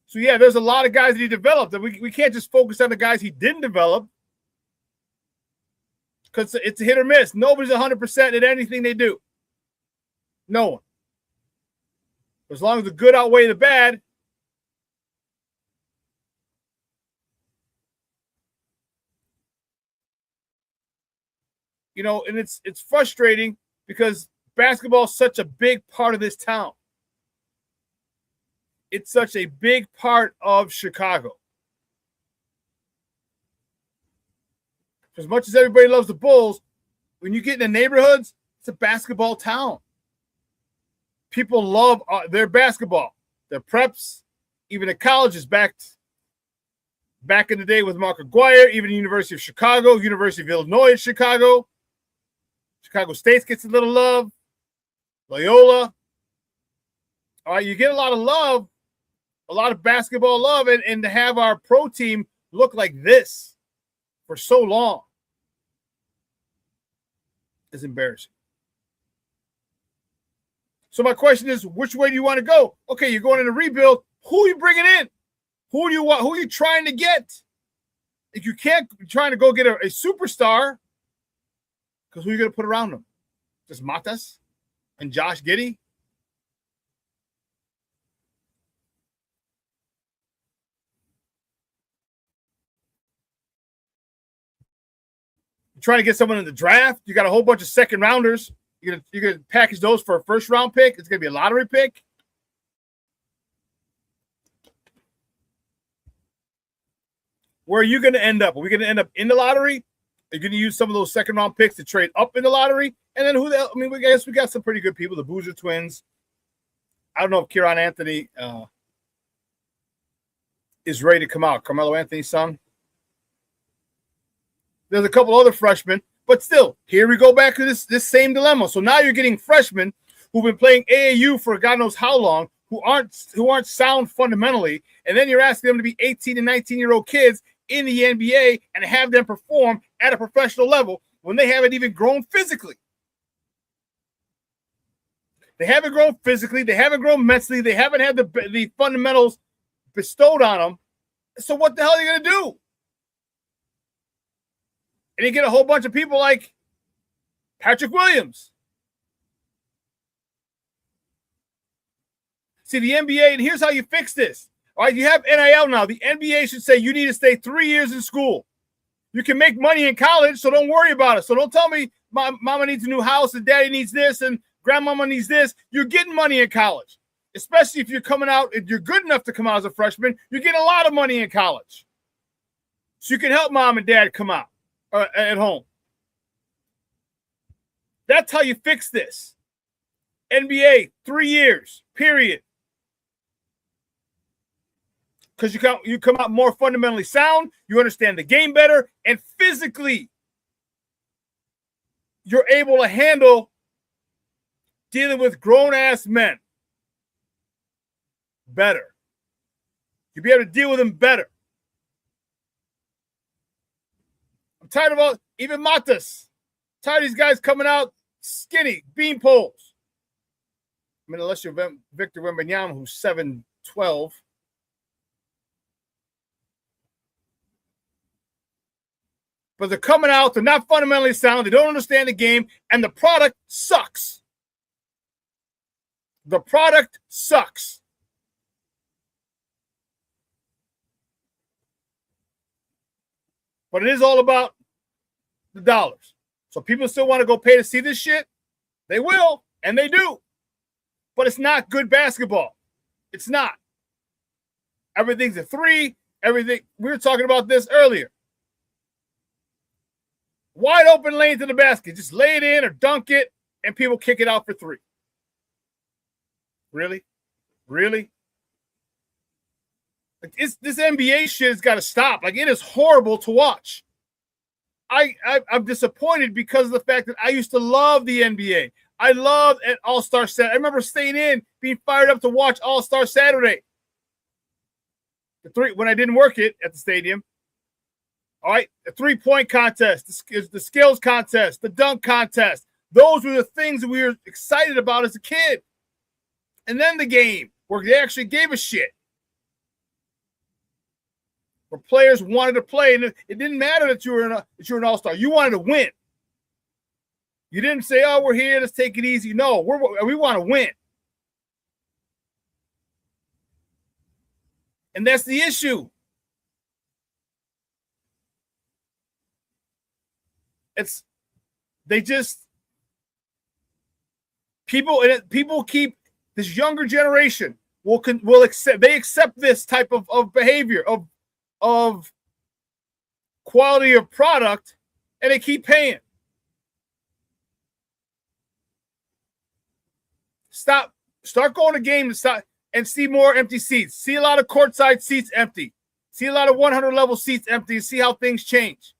So yeah, there's a lot of guys that he developed. And we can't just focus on the guys he didn't develop. Because it's a hit or miss. Nobody's 100% at anything they do. No one. As long as the good outweigh the bad. And it's frustrating because basketball is such a big part of this town. It's such a big part of Chicago. As much as everybody loves the Bulls, when you get in the neighborhoods, it's a basketball town. People love their basketball. Their preps, even the colleges back in the day with Mark Aguirre, even the University of Chicago, University of Illinois in Chicago. Chicago State gets a little love. Loyola. All right, you get a lot of love, a lot of basketball love, and to have our pro team look like this for so long is embarrassing. So my question is, which way do you want to go? Okay, you're going in a rebuild. Who are you bringing in? Who do you want? Who are you trying to get? If you can't trying to go get a superstar, because who are you going to put around them? Just Matas and Josh Giddey? You're trying to get someone in the draft. You got a whole bunch of second rounders. You're gonna package those for a first round pick. It's gonna be a lottery pick. Where are you gonna end up? Are we gonna end up in the lottery? Are you gonna use some of those second round picks to trade up in the lottery? And then who the hell? I mean, we got some pretty good people. The Boozer twins. I don't know if Kieran Anthony is ready to come out. Carmelo Anthony's son. There's a couple other freshmen, but still, here we go back to this same dilemma. So now you're getting freshmen who've been playing AAU for God knows how long, who aren't sound fundamentally, and then you're asking them to be 18 and 19-year-old kids in the NBA and have them perform at a professional level when they haven't even grown physically. They haven't grown physically. They haven't grown mentally. They haven't had the fundamentals bestowed on them. So what the hell are you going to do? And you get a whole bunch of people like Patrick Williams. See, the NBA, and here's how you fix this. All right, you have NIL now. The NBA should say you need to stay 3 years in school. You can make money in college, so don't worry about it. So don't tell me mama needs a new house and daddy needs this and grandmama needs this. You're getting money in college, especially if you're coming out, if you're good enough to come out as a freshman, you get a lot of money in college. So you can help mom and dad come out at home. That's how you fix this. NBA, 3 years, period. Because you come out more fundamentally sound, you understand the game better, and physically you're able to handle dealing with grown-ass men better. You'll be able to deal with them better. I'm tired of all, even Matas. Tired of these guys coming out skinny, bean poles. I mean, unless you're Victor Wembanyama, who's 7'12". But they're coming out, they're not fundamentally sound, they don't understand the game, and the product sucks. The product sucks. But it is all about the dollars. So people still want to go pay to see this shit. They will, and they do. But it's not good basketball. It's not. Everything's a three. Everything. We were talking about this earlier. Wide open lane to the basket. Just lay it in or dunk it, and people kick it out for three. Really? Like this NBA shit has got to stop. Like, it is horrible to watch. I'm disappointed because of the fact that I used to love the NBA. I loved at All-Star Saturday. I remember staying in, being fired up to watch All-Star Saturday. When I didn't work it at the stadium. All right, the three-point contest, the skills contest, the dunk contest. Those were the things that we were excited about as a kid. And then the game, where they actually gave a shit. Where players wanted to play, and it didn't matter that you were an all-star. You wanted to win. You didn't say, "Oh, we're here, let's take it easy." No, we want to win. And that's the issue. People keep this younger generation will accept this type of behavior of quality of product, and they keep paying. Start going to games and see more empty seats. See a lot of courtside seats empty. See a lot of 100 level seats empty and see how things change.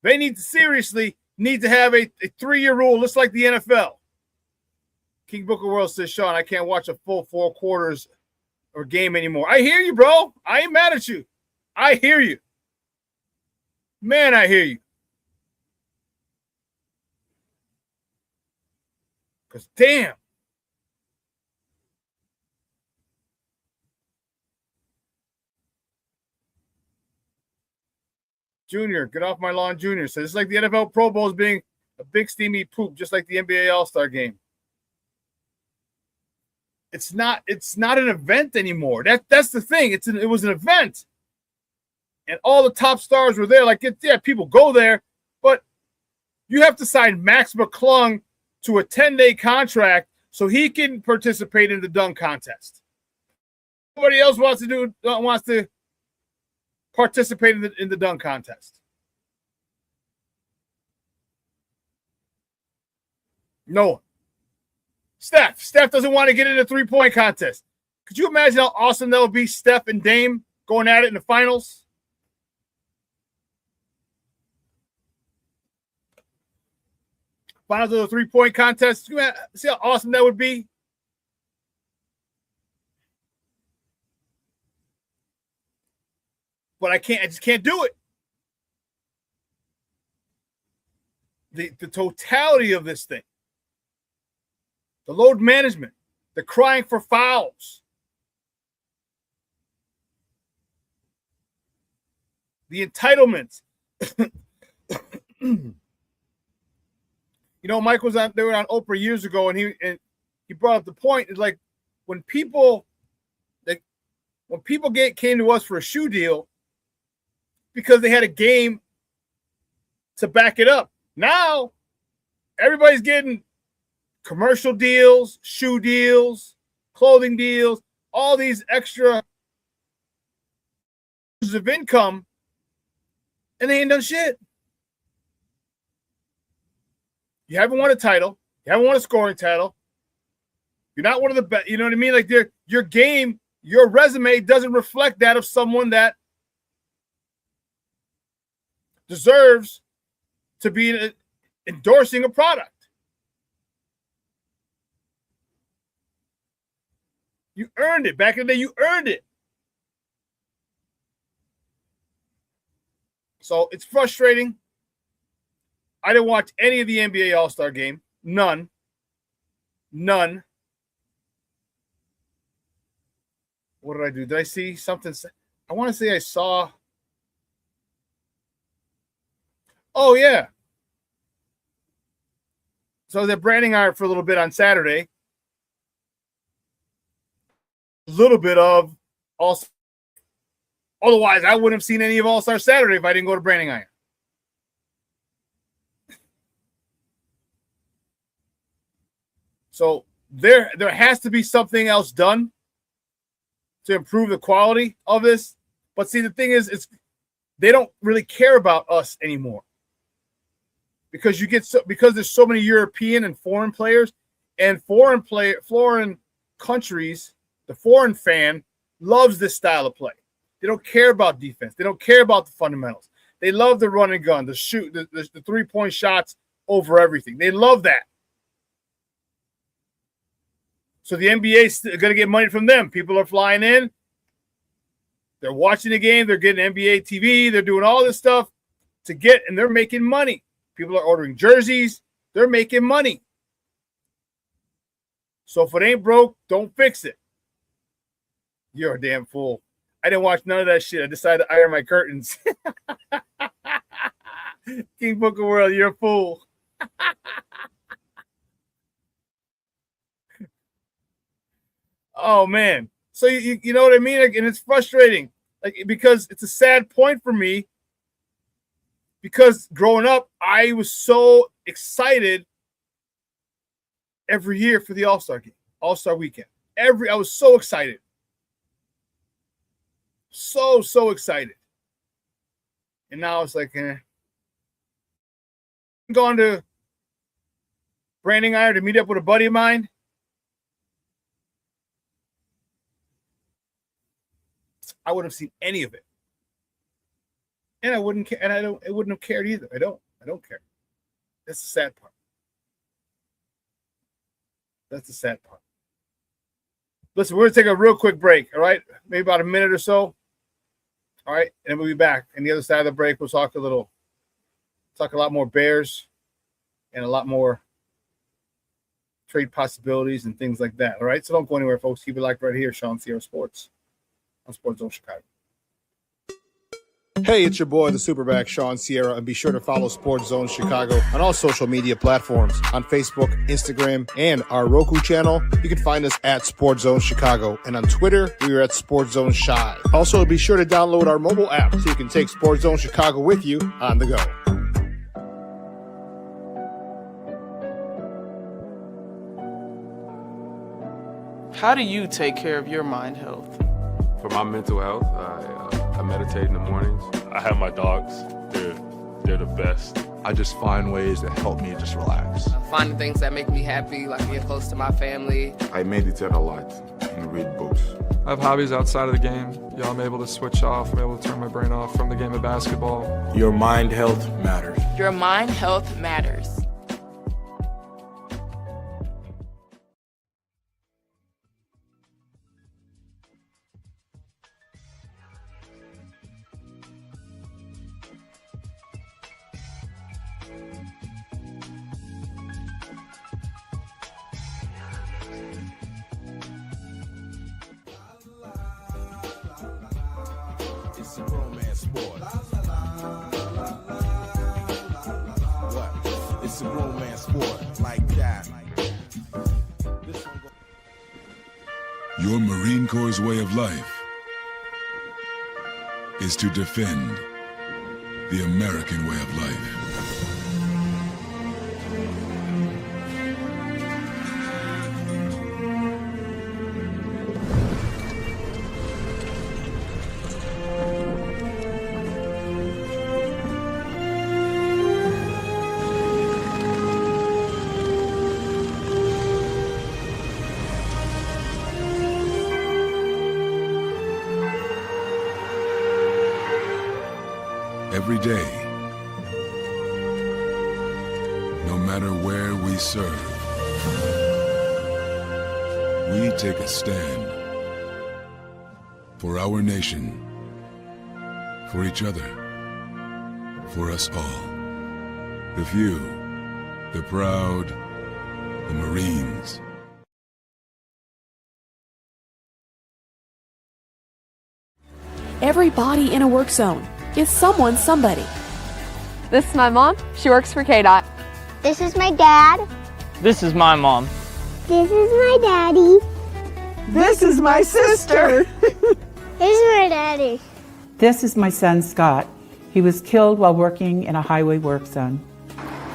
They seriously need to have a 3-year rule, just like the NFL. King Booker World says, Shawn, I can't watch a full 4 quarters or game anymore. I hear you, bro. I ain't mad at you. I hear you. Man, I hear you. Because damn. Junior, get off my lawn, Junior. So it's like the NFL Pro Bowl is being a big steamy poop, just like the NBA All-Star game. It's not an event anymore. That's the thing. It was an event. And all the top stars were there. Like, people go there, but you have to sign Max McClung to a 10-day contract so he can participate in the dunk contest. Nobody else wants to participate in the dunk contest. No one. Steph doesn't want to get in the 3-point contest. Could you imagine how awesome that would be, Steph and Dame going at it in the finals? Finals of the 3-point contest. See how awesome that would be? But I just can't do it. The totality of this thing. The load management, the crying for fouls, the entitlements. Mike they were on Oprah years ago, and he brought up the point. It's like when people came to us for a shoe deal because they had a game to back it up. Now everybody's getting commercial deals, shoe deals, clothing deals, all these extra of income, and they ain't done shit. You haven't won a title. You haven't won a scoring title. You're not one of the best. You know what I mean? Like, your game, your resume doesn't reflect that of someone that deserves to be endorsing a product. You earned it. Back in the day, you earned it. So it's frustrating. I didn't watch any of the NBA All-Star game. None. What did I do? Did I see something? I want to say I saw. Oh, yeah. So I was at Branding Iron for a little bit on Saturday. A little bit of All-Star. Otherwise, I wouldn't have seen any of All-Star Saturday if I didn't go to Branding Iron. So there has to be something else done to improve the quality of this. But see, the thing is, they don't really care about us anymore because because there's so many European and foreign players. And foreign countries, the foreign fan loves this style of play. They don't care about defense. They don't care about the fundamentals. They love the run and gun, the shoot, the three-point shots over everything. They love that. So the NBA is going to get money from them. People are flying in. They're watching the game. They're getting NBA TV. They're doing all this stuff and they're making money. People are ordering jerseys. They're making money. So if it ain't broke, don't fix it. You're a damn fool. I didn't watch none of that shit. I decided to iron my curtains. King Book of World, you're a fool. Oh, man. So you know what I mean? And it's frustrating. Because it's a sad point for me. Because growing up, I was so excited every year for the All-Star game, All-Star weekend. I was so excited. So excited. And now it's like, I'm going to Branding Iron to meet up with a buddy of mine. I wouldn't have seen any of it. And I wouldn't care, and I wouldn't have cared either. I don't care. That's the sad part. That's the sad part. Listen, we're gonna take a real quick break, all right? Maybe about a minute or so. All right, and then we'll be back. And the other side of the break, we'll talk a lot more Bears and a lot more trade possibilities and things like that. All right, so don't go anywhere, folks. Keep it locked right here, ShawnSierraSports on Sports Zone Chicago. Hey, it's your boy, the SuperBack, Shawn Sierra, and be sure to follow Sports Zone Chicago on all social media platforms, on Facebook, Instagram, and our Roku channel. You can find us at Sports Zone Chicago, and on Twitter, we are at Sports Zone Shy. Also, be sure to download our mobile app so you can take Sports Zone Chicago with you on the go. How do you take care of your mind health? For my mental health, I meditate in the mornings. I have my dogs. They're the best. I just find ways that help me just relax. Finding things that make me happy, like being close to my family. I meditate a lot and read books. I have hobbies outside of the game. I'm able to switch off. I'm able to turn my brain off from the game of basketball. Your mind health matters. Your mind health matters. It's a romance sport. What? It's a romance sport like that. Your Marine Corps' way of life is to defend the American way of life. Every day, no matter where we serve, we take a stand for our nation, for each other, for us all. The few, the proud, the Marines. Everybody in a work zone is someone somebody. This is my mom. She works for KDOT. This is my dad. This is my mom. This is my daddy. This is my sister. This is my daddy. This is my son, Scott. He was killed while working in a highway work zone.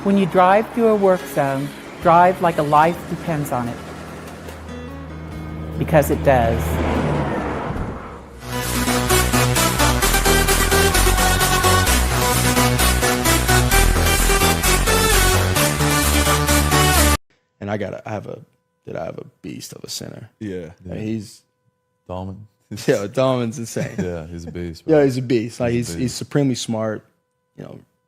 When you drive through a work zone, drive like a life depends on it. Because it does. And man, I have a beast of a center. Yeah. I mean, he's Dahlman. Yeah, Dahlman's insane. Yeah, he's a beast. Bro. Yeah, he's a beast. Like He's a he's beast. supremely smart,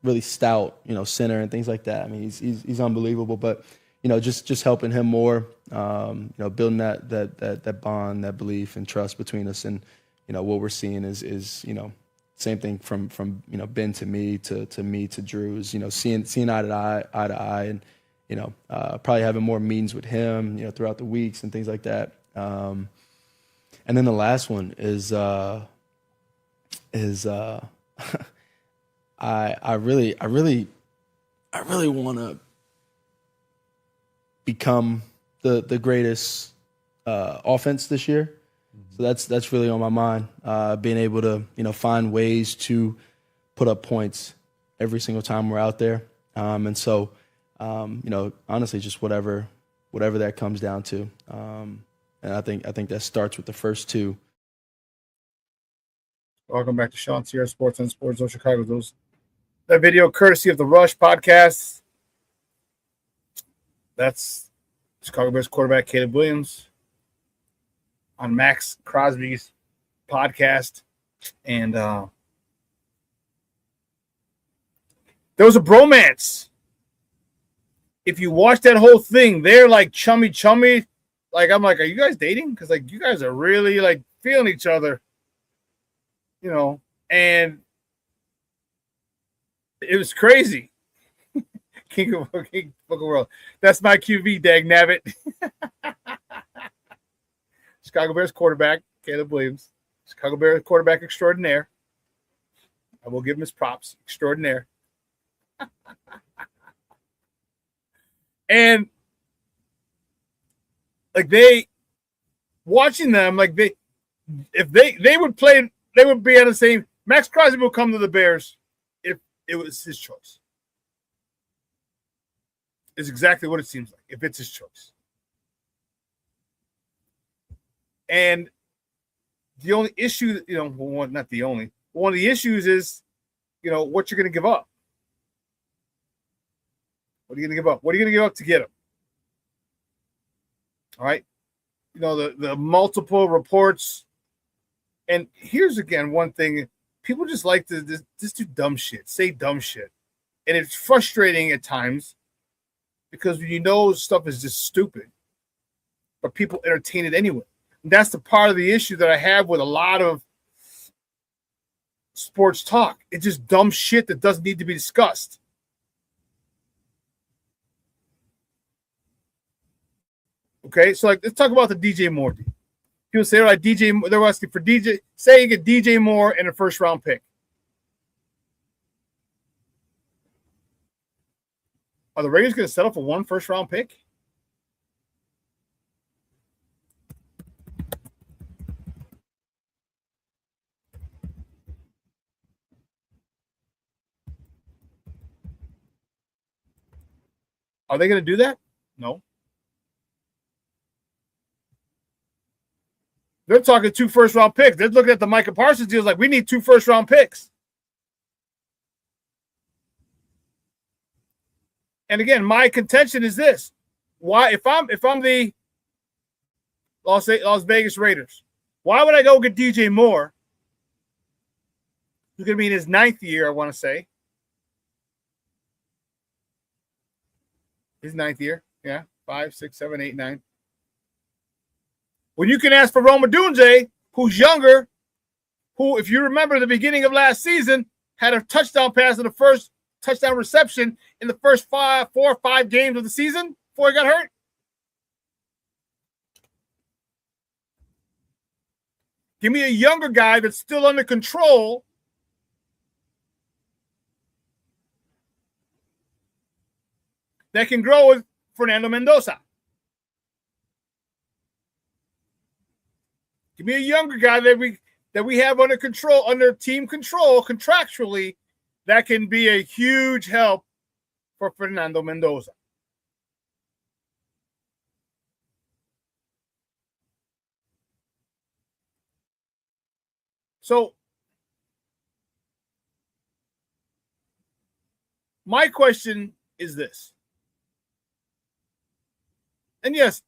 really stout, center and things like that. I mean, he's unbelievable. But just helping him more, building that bond, that belief and trust between us, and what we're seeing is same thing from Ben to me to Drew is seeing eye to eye, and probably having more meetings with him throughout the weeks and things like that. And then the last one is I really want to become the greatest offense this year. So that's really on my mind. Being able to find ways to put up points every single time we're out there, and so honestly, just whatever that comes down to. And I think that starts with the first two. Welcome back to ShawnSierraSports on Sports Zone Chicago. That video courtesy of the Rush podcast. That's Chicago Bears quarterback Caleb Williams on Max Crosby's podcast. And there was a bromance. If you watch that whole thing, they're like chummy. Like, I'm like, are you guys dating? Because, like, you guys are really, like, feeling each other, and it was crazy. King of the world. That's my QB, dag nabbit. Chicago Bears quarterback, Caleb Williams. Chicago Bears quarterback extraordinaire. I will give him his props. Extraordinaire. And like watching them, like if they would play, they would be on the same. Max Crosby will come to the Bears if it was his choice. Is exactly what it seems like if it's his choice. And the only issue, not the only, one of the issues is, what you're going to give up. What are you going to give up? What are you going to give up to get him? All right. The multiple reports. And here's again one thing. People just like to just do dumb shit, say dumb shit. And it's frustrating at times because stuff is just stupid. But people entertain it anyway. And that's the part of the issue that I have with a lot of sports talk. It's just dumb shit that doesn't need to be discussed. Okay, so let's talk about the DJ Moore deal. People say, all right, they're asking for DJ. Say you get DJ Moore and a first-round pick. Are the Raiders going to settle for one first-round pick? Are they going to do that? No. They're talking 2 first-round picks. They're looking at the Micah Parsons deals like we need 2 first-round picks. And again, my contention is this: why, if I'm the Las Vegas Raiders, why would I go get DJ Moore, who's going to be in his 9th year? I want to say his 9th year. Yeah, 5, 6, 7, 8, 9. When you can ask for Rome Odunze, who's younger, who, if you remember the beginning of last season, had a touchdown pass in the first touchdown reception in the first 4 or 5 games of the season before he got hurt. Give me a younger guy that's still under control. That can grow with Fernando Mendoza. Give me a younger guy that we have under control, under team control, contractually, that can be a huge help for Fernando Mendoza. So, my question is this. And yes,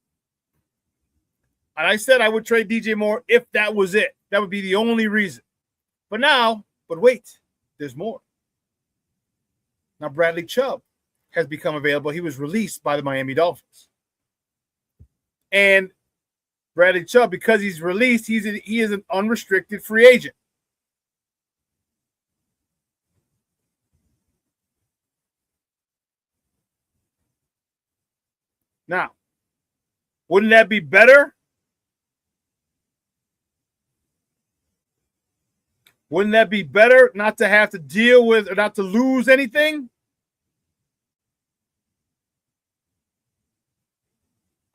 and I said I would trade DJ Moore if that was it. That would be the only reason. But wait, there's more. Now Bradley Chubb has become available. He was released by the Miami Dolphins. And Bradley Chubb, because he's released, he is an unrestricted free agent. Now, wouldn't that be better? Wouldn't that be better not to have to deal with or not to lose anything?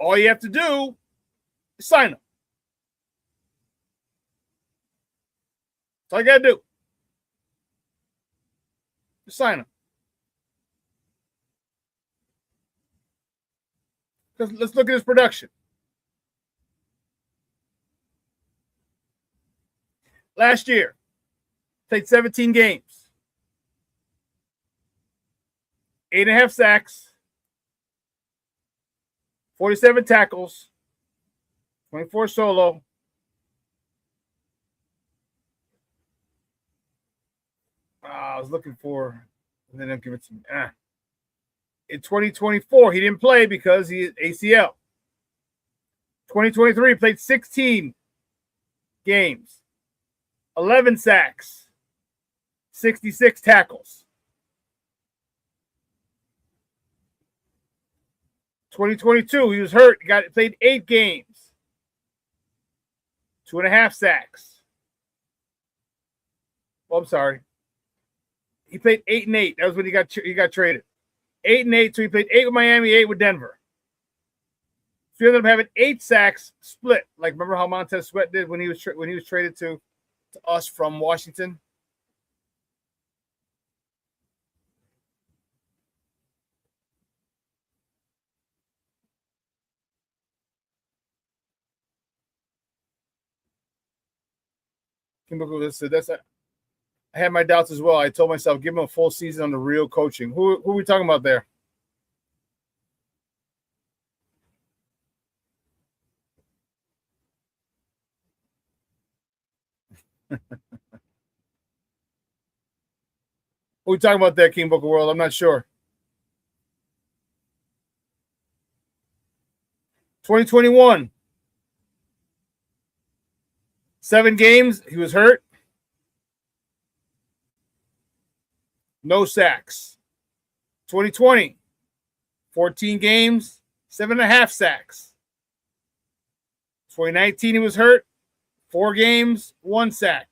All you have to do is sign him. That's all you got to do. Just sign him. Let's look at his production. Last year, played 17 games. 8.5 sacks. 47 tackles. 24 solo. I was looking for, and then they'll give it to me. In 2024, he didn't play because he ACL. 2023, played 16 games, 11 sacks, 66 tackles. 2022, he was hurt. Played 8 games, 2.5 sacks. Oh, I'm sorry. He played 8 and 8. That was when he got traded. 8 and 8. So he played 8 with Miami, 8 with Denver. So he ended up having 8 sacks split. Like remember how Montez Sweat did when he was traded to us from Washington. I had my doubts as well. I told myself, give him a full season on the real coaching. Who are we talking about there? Who are we talking about there, King Booker World? I'm not sure. 2021. 7 games. He was hurt. No sacks. 2020. 14 games. 7.5 sacks. 2019, he was hurt. 4 games. 1 sack.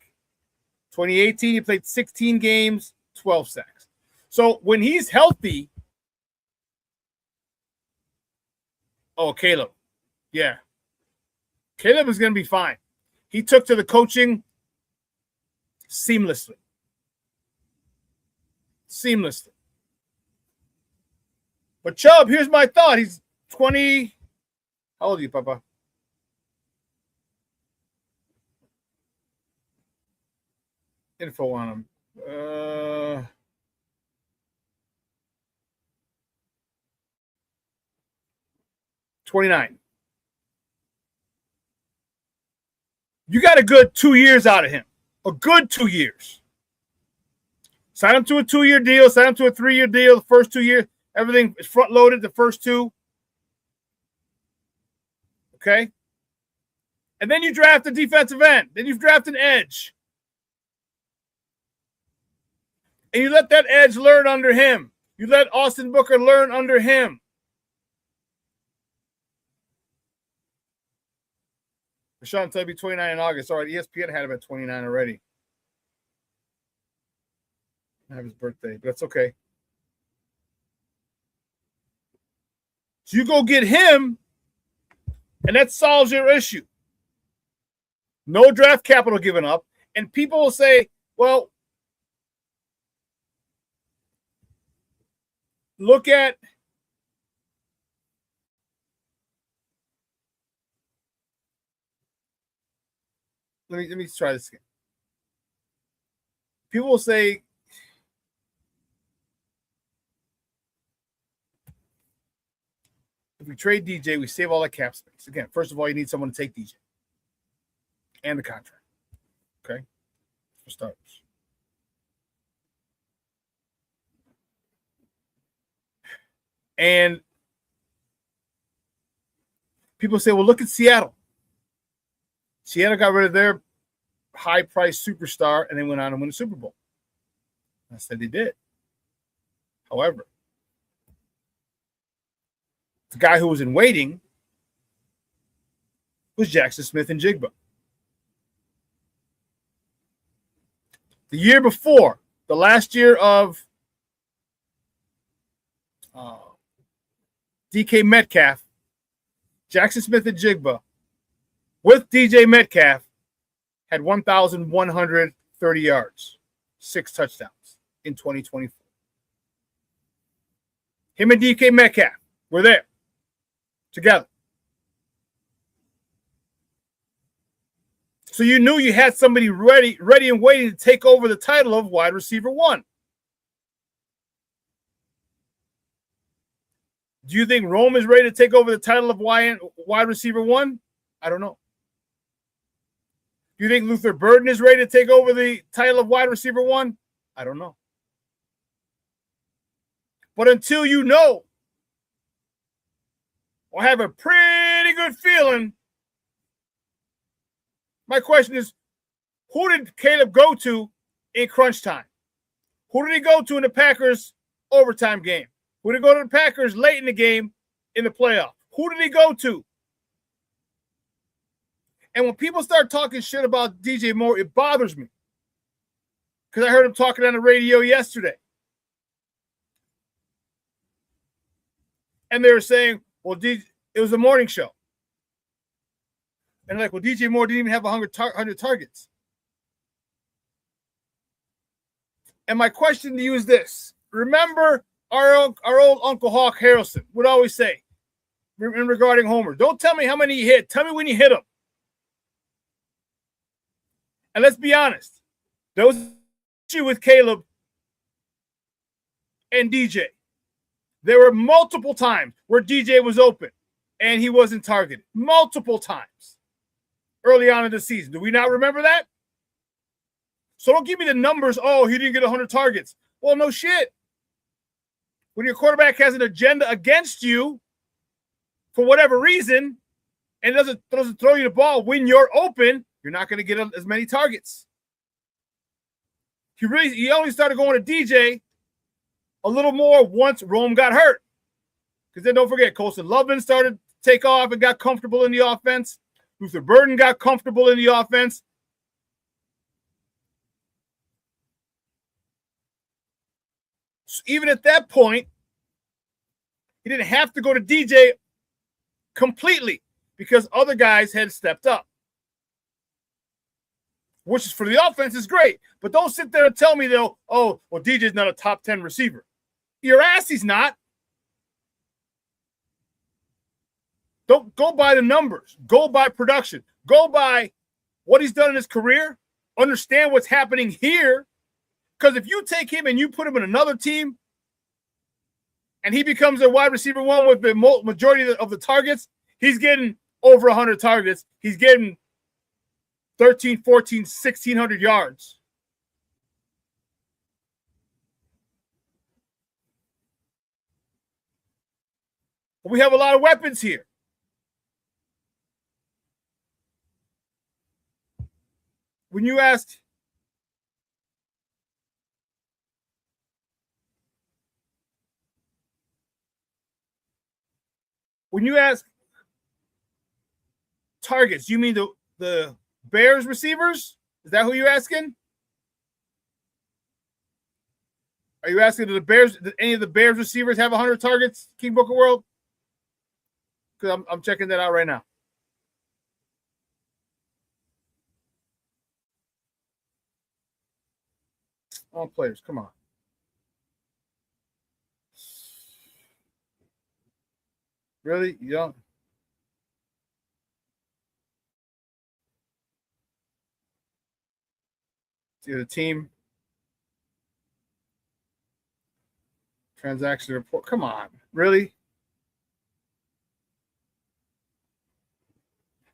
2018, he played 16 games. 12 sacks. So when he's healthy. Oh, Caleb. Yeah. Caleb is going to be fine. He took to the coaching seamlessly. But Chubb, here's my thought. He's 20. How old are you, Papa? Info on him. 29. You got a good 2 years out of him. A good 2 years. Sign him to a 2-year deal. Sign him to a 3-year deal. The first 2 years, everything is front-loaded. The first 2. Okay? And then you draft a defensive end. Then you draft an edge. And you let that edge learn under him. You let Austin Booker learn under him. Shawn said he'd be 29 in August. All right, ESPN had him at 29 already. I have his birthday, but that's okay. So you go get him, and that solves your issue. No draft capital given up. And people will say, well, look at let me try this again. People will say, if we trade DJ, we save all that cap space. Again, first of all, you need someone to take DJ and the contract. Okay? For starters. And people say, well, look at Seattle. Seattle got rid of their high-priced superstar, and they went on and won the Super Bowl. I said they did. However, the guy who was in waiting was Jackson Smith and Jigba. The year before, the last year of DK Metcalf, Jackson Smith and Jigba with DJ Metcalf had 1,130 yards, 6 touchdowns in 2024. Him and DK Metcalf were there together. So you knew you had somebody ready and waiting to take over the title of wide receiver 1. Do you think Rome is ready to take over the title of wide receiver 1? I don't know. Do you think Luther Burden is ready to take over the title of wide receiver 1? I don't know. But until you know, or have a pretty good feeling, my question is, who did Caleb go to in crunch time? Who did he go to in the Packers overtime game? Who did he go to the Packers late in the game in the playoff? Who did he go to? And when people start talking shit about DJ Moore, it bothers me. Because I heard him talking on the radio yesterday. And they were saying, well, it was a morning show. And like, well, DJ Moore didn't even have 100 targets. And my question to you is this. Remember our old Uncle Hawk Harrelson would always say, in regarding Homer, don't tell me how many you hit. Tell me when you hit them. And let's be honest. There was an issue with Caleb and DJ. There were multiple times where DJ was open and he wasn't targeted. Multiple times early on in the season. Do we not remember that? So don't give me the numbers. Oh, he didn't get 100 targets. Well, no shit. When your quarterback has an agenda against you for whatever reason and doesn't throw you the ball when you're open, you're not going to get as many targets. He only started going to DJ a little more once Rome got hurt. Because then don't forget, Colson Loveland started to take off and got comfortable in the offense. Luther Burden got comfortable in the offense. So even at that point, he didn't have to go to DJ completely because other guys had stepped up. Which is for the offense is great. But don't sit there and tell me, though, oh, well, DJ's not a top 10 receiver. Your ass, he's not. Don't go by the numbers. Go by production. Go by what he's done in his career. Understand what's happening here. Because if you take him and you put him in another team and he becomes a wide receiver 1 with the majority of the targets, he's getting over 100 targets. He's getting 13, 14, 1,600 yards. We have a lot of weapons here. When you ask targets, you mean the Bears receivers? Is that who you're asking? Are you asking did any of the Bears receivers have 100 targets, King Booker World? Because I'm checking that out right now. All players, come on. Really? You don't? See the team transaction report. Come on. Really?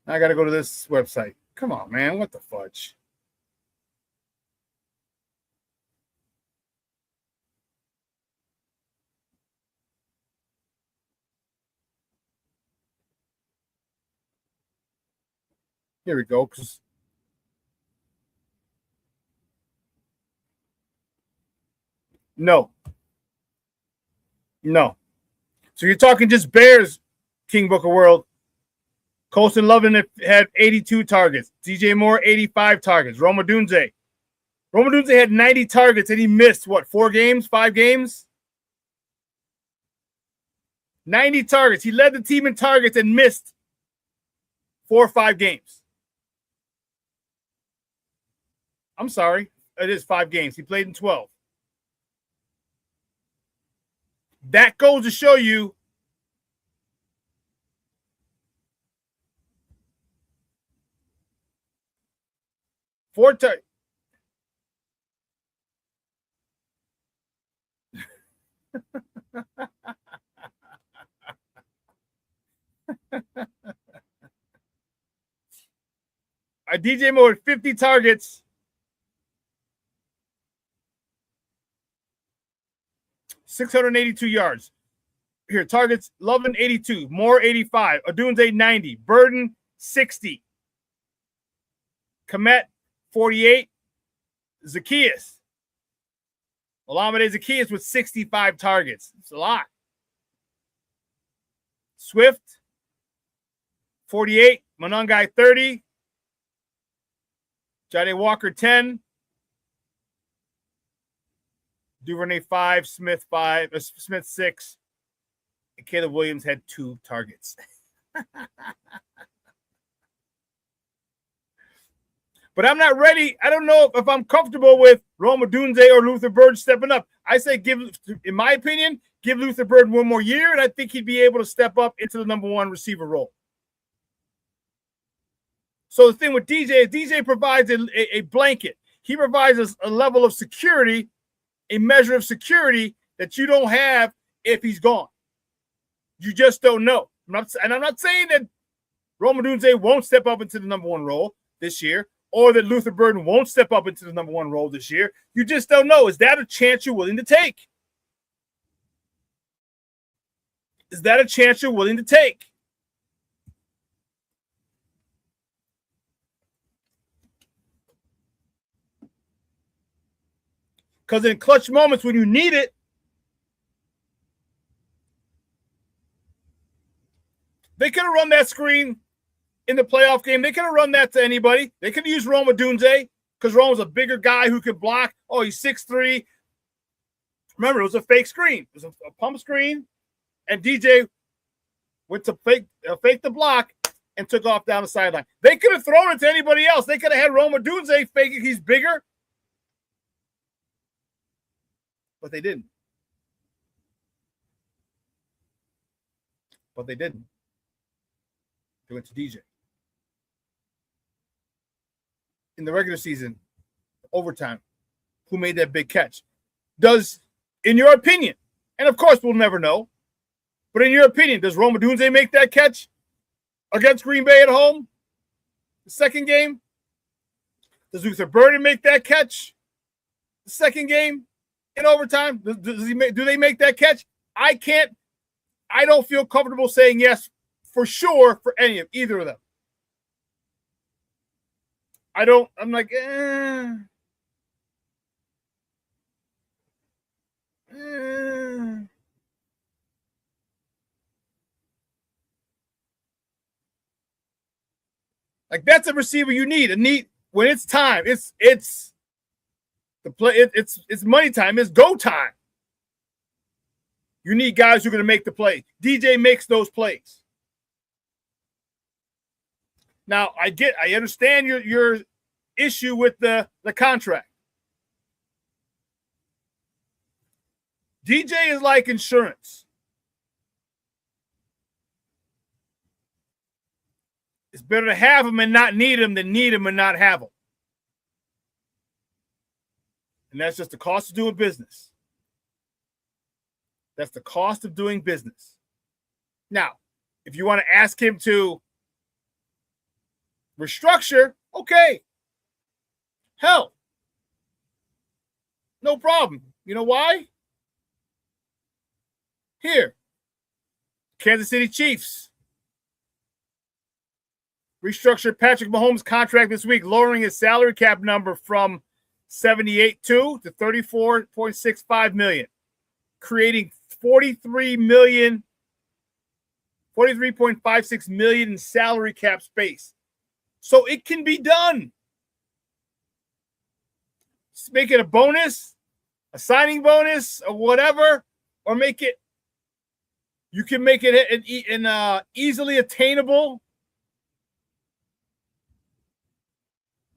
I got to go to this website. Come on, man. What the fudge? Here we go. No. So you're talking just Bears, King Booker World. Colston Loveland had 82 targets. DJ Moore, 85 targets. Roma Dunze had 90 targets, and he missed, 4 games, 5 games? 90 targets. He led the team in targets and missed 4 or 5 games. I'm sorry. It is 5 games. He played in 12. That goes to show you DJ Moore 50 targets. 682 yards. Here, targets, Loveland 82, Moore 85, Odunze 90, Burden 60, Komet 48, Zacchaeus. Olamide Zacchaeus with 65 targets. It's a lot. Swift 48, Monongai 30, Jade Walker 10, Duvernay 5, Smith 6, and Caleb Williams had 2 targets. But I'm not ready. I don't know if I'm comfortable with Roma Dunze or Luther Bird stepping up. I say in my opinion, give Luther Bird 1 more year, and I think he'd be able to step up into the number 1 receiver role. So the thing with DJ is DJ provides a blanket. He provides us a level of security, a measure of security that you don't have if he's gone. You just don't know. I'm not saying that Roma Dunze won't step up into the number 1 role this year, or that Luther Burden won't step up into the number 1 role this year. You just don't know. Is that a chance you're willing to take? Is that a chance you're willing to take? Because in clutch moments when you need it, they could have run that screen in the playoff game. They could have run that to anybody. They could have used Roma Dunze because Roma's a bigger guy who could block. Oh, he's 6'3". Remember, it was a fake screen. It was a pump screen, and DJ went to fake the block and took off down the sideline. They could have thrown it to anybody else. They could have had Roma Dunze fake it. He's bigger. But they didn't. They went to DJ. In the regular season, overtime, who made that big catch? In your opinion, and of course we'll never know, but in your opinion, does Roma Dunze make that catch against Green Bay at home? The second game? Does Luther Burden make that catch the second game in overtime? Do they make that catch? I don't feel comfortable saying yes for sure for either of them. I'm like, Like that's a receiver you need. When it's time, it's the play. It's money time. It's go time. You need guys who are going to make the play. DJ makes those plays. Now I understand your issue with the contract. DJ is like insurance. It's better to have him and not need him than need him and not have him. And that's just the cost of doing business. That's the cost of doing business. Now, if you want to ask him to Restructure, okay. Hell, no problem. You know why? Here, Kansas City Chiefs restructured Patrick Mahomes' contract this week, lowering his salary cap number from $78.2 to $34.65 million, creating $43.56 million in salary cap space. So it can be done. Make it a bonus, a signing bonus, or whatever, or make it. You can make it an easily attainable.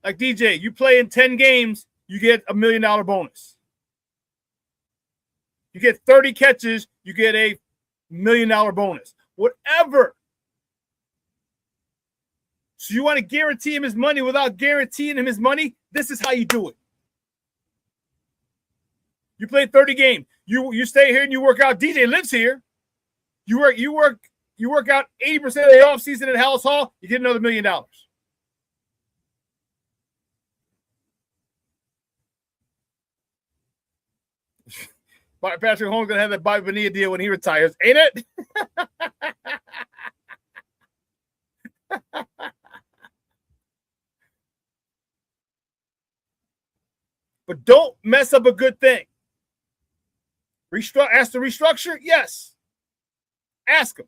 Like DJ, you play in 10 games, you get $1 million bonus. You get 30 catches, you get $1 million bonus. Whatever. So you want to guarantee him his money without guaranteeing him his money? This is how you do it. You play 30 games. You stay here and you work out. DJ lives here. You work out 80% of the offseason at Hallis Hall, you get another $1 million. Patrick Mahomes gonna have that Bobby Bonilla deal when he retires, ain't it? But don't mess up a good thing. Ask to restructure? Yes. Ask him.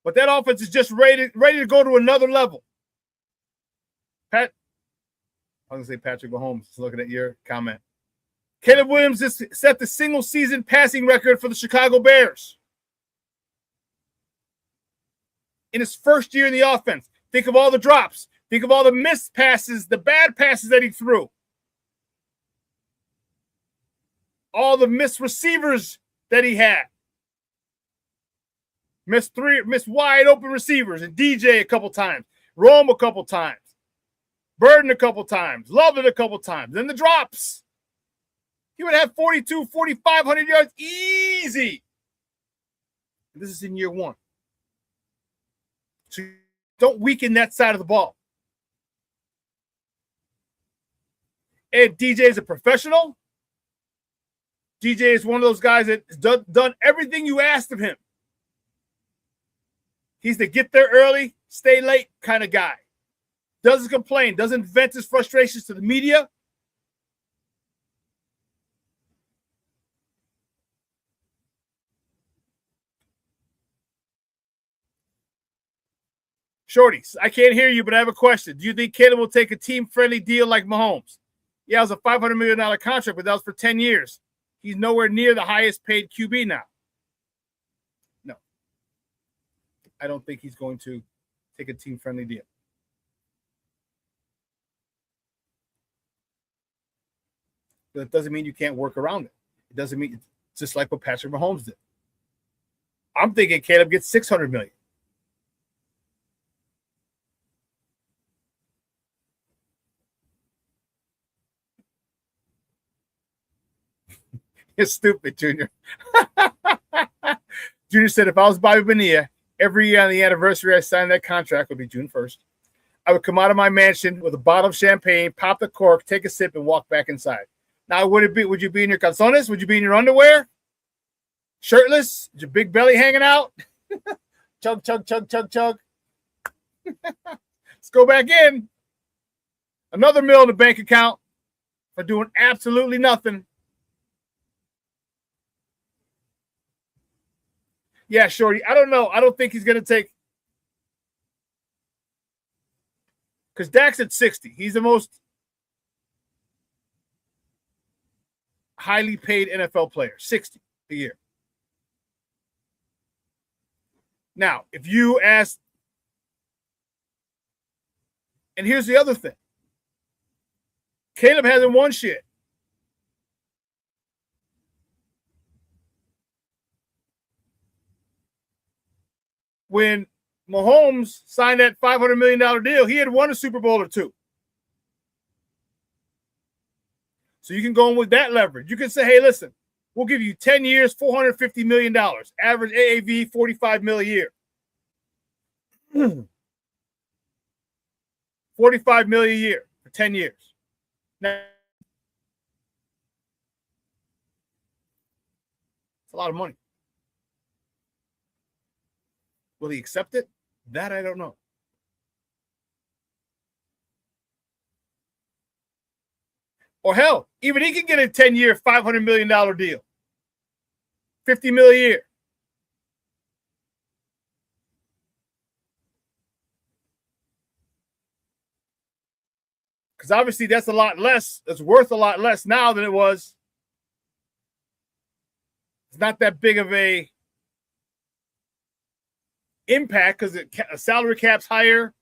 But that offense is just ready to go to another level. I was going to say Patrick Mahomes, looking at your comment. Caleb Williams just set the single-season passing record for the Chicago Bears. In his first year in the offense, think of all the drops. Think of all the missed passes, the bad passes that he threw. All the missed receivers that he had. Missed wide open receivers, and DJ a couple times. Rome a couple times. Burden a couple times. Love it a couple times. Then the drops. He would have 4,500 yards easy. This is in year one. So don't weaken that side of the ball. And DJ is a professional. DJ is one of those guys that's done everything you asked of him. He's the get there early, stay late kind of guy. Doesn't complain, doesn't vent his frustrations to the media. Shorty, I can't hear you, but I have a question. Do you think Caleb will take a team-friendly deal like Mahomes? Yeah, it was a $500 million contract, but that was for 10 years. He's nowhere near the highest paid QB now. No. I don't think he's going to take a team-friendly deal. But it doesn't mean you can't work around it. It doesn't mean it's just like what Patrick Mahomes did. I'm thinking Caleb gets $600 million. You're stupid, Junior. Junior said, if I was Bobby Bonilla, every year on the anniversary I signed that contract would be June 1st. I would come out of my mansion with a bottle of champagne, pop the cork, take a sip, and walk back inside. Now, would you be in your calzones? Would you be in your underwear? Shirtless? Is your big belly hanging out? Chug, chug, chug, chug, chug. Let's go back in. Another $1 million in the bank account for doing absolutely nothing. Yeah, Shorty. I don't know. I don't think he's going to take. Because Dak's at 60. He's the most highly paid NFL player. 60 a year. Now, if you ask. And here's the other thing. Caleb hasn't won shit. When Mahomes signed that $500 million deal, he had won a Super Bowl or two. So you can go in with that leverage. You can say, hey, listen, We'll give you 10 years, $450 million. Average AAV, $45 million a year. $45 million a year for 10 years. Now, it's a lot of money. Will he accept it? That I don't know. Or hell, even he can get a 10-year, $500 million deal. $50 million a year. Because obviously that's a lot less. It's worth a lot less now than it was. It's not that big of a impact because a salary cap's higher.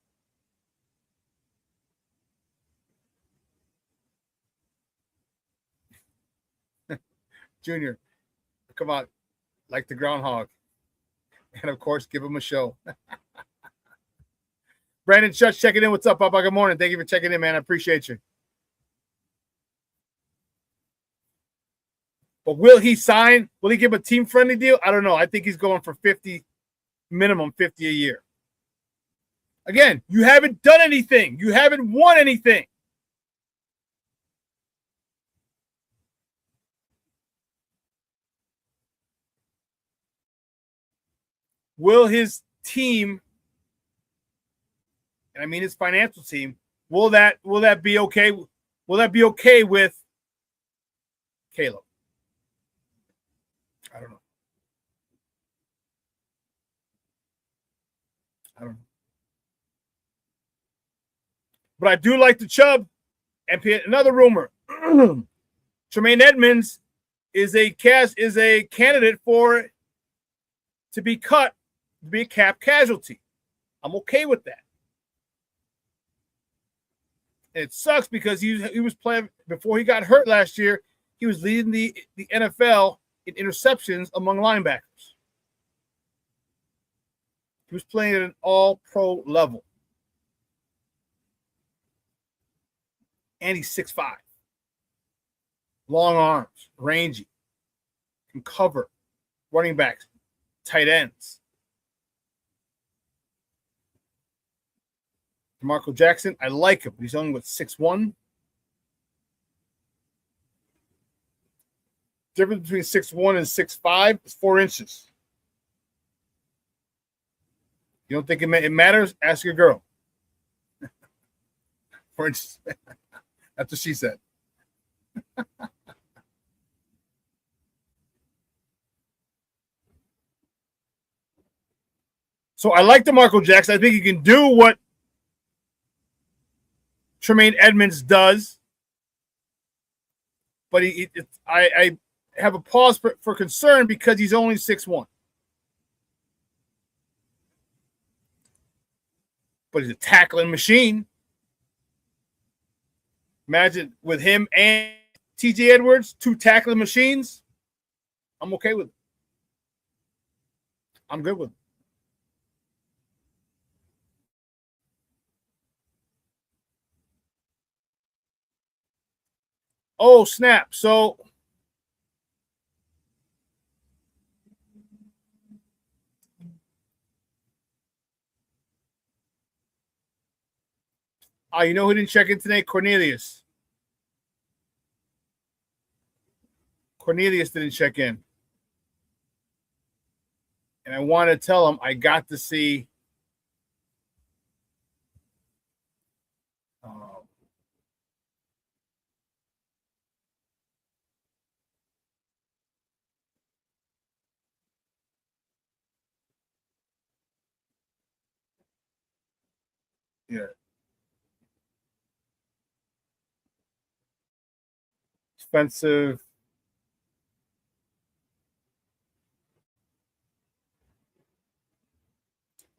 Junior, come on, like the groundhog. And, of course, give him a show. Brandon Chutch checking in. What's up, Papa? Good morning. Thank you for checking in, man. I appreciate you. But will he sign? Will he give a team-friendly deal? I don't know. I think he's going for 50, minimum 50 a year. Again, you haven't done anything. You haven't won anything. Will his team, and I mean his financial team, will that be okay? Will that be okay with Caleb? I don't know. But I do like the Chubb. And another rumor: Tremaine Edmonds is a candidate for to be cut, to be a cap casualty. I'm okay with that. And it sucks because he was playing before he got hurt last year. He was leading the NFL in interceptions among linebackers. He was playing at an all-pro level. And he's 6'5". Long arms, rangy, can cover running backs, tight ends. DeMarco Jackson, I like him. He's only 6'1". Difference between 6'1" and 6'5" is 4 inches. You don't think it matters? Ask your girl. 4 inches. That's what she said. So I like DeMarco Jackson. I think he can do what Tremaine Edmonds does. But I have a pause for concern because he's only 6'1". But he's a tackling machine. Imagine with him and TJ Edwards, 2 tackling machines. I'm okay with it. I'm good with it. Oh, snap. So you know who didn't check in today? Cornelius. Cornelius didn't check in. And I want to tell him I got to see expensive.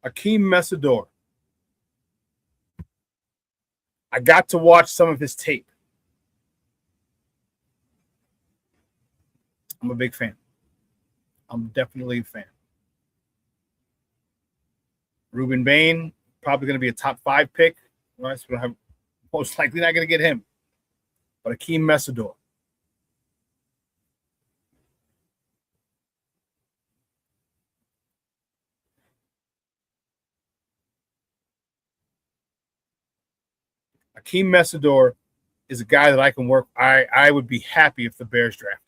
Akeem Messidor. I got to watch some of his tape. I'm a big fan. I'm definitely a fan. Ruben Bain, probably going to be a top 5 pick. Right? So I'm most likely not going to get him. But Akeem Messidor. Akeem Messidor is a guy that I can work. I would be happy if the Bears drafted.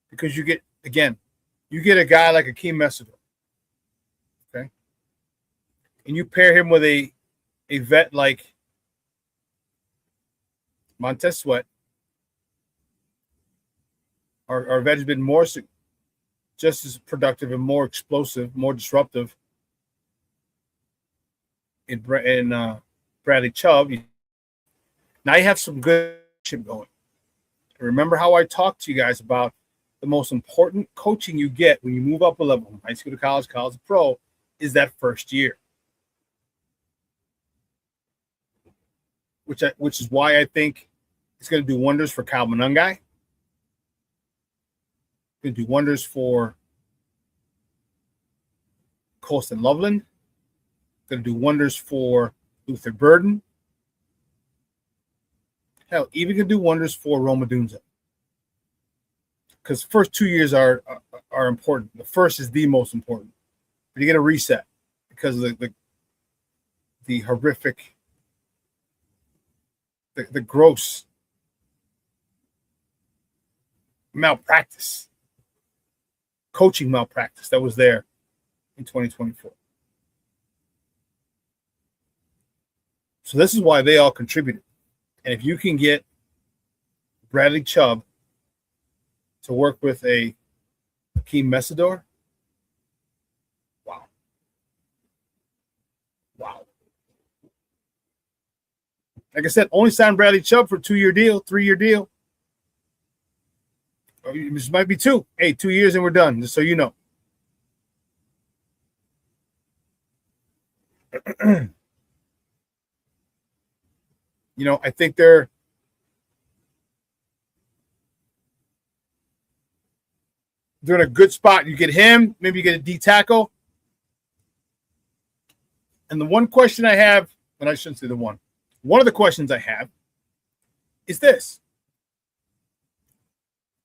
Because you get a guy like Akeem Messidor. Okay. And you pair him with a vet like Montez Sweat. Our vet has been just as productive and more explosive, more disruptive in Bradley Chubb. Now you have some good shit going. Remember how I talked to you guys about the most important coaching you get when you move up a level from high school to college, college to pro, is that first year. Which is why I think it's going to do wonders for Kyle Monangai. Going to do wonders for Colston Loveland. Going to do wonders for Luther Burden. Hell, even going to do wonders for Roma Dunza. Because the first 2 years are important. The first is the most important. But you get a reset because of the horrific, the gross malpractice, coaching malpractice that was there in 2024. So this is why they all contributed. And if you can get Bradley Chubb to work with a Akeem Messidor, wow. Like I said, only signed Bradley Chubb for a 2-year deal, 3-year deal. This might be 2. Hey, 2 years and we're done, just so you know. I think they're in a good spot. You get him, maybe you get a D tackle. And the one question I have, and I shouldn't say the one of the questions I have is this.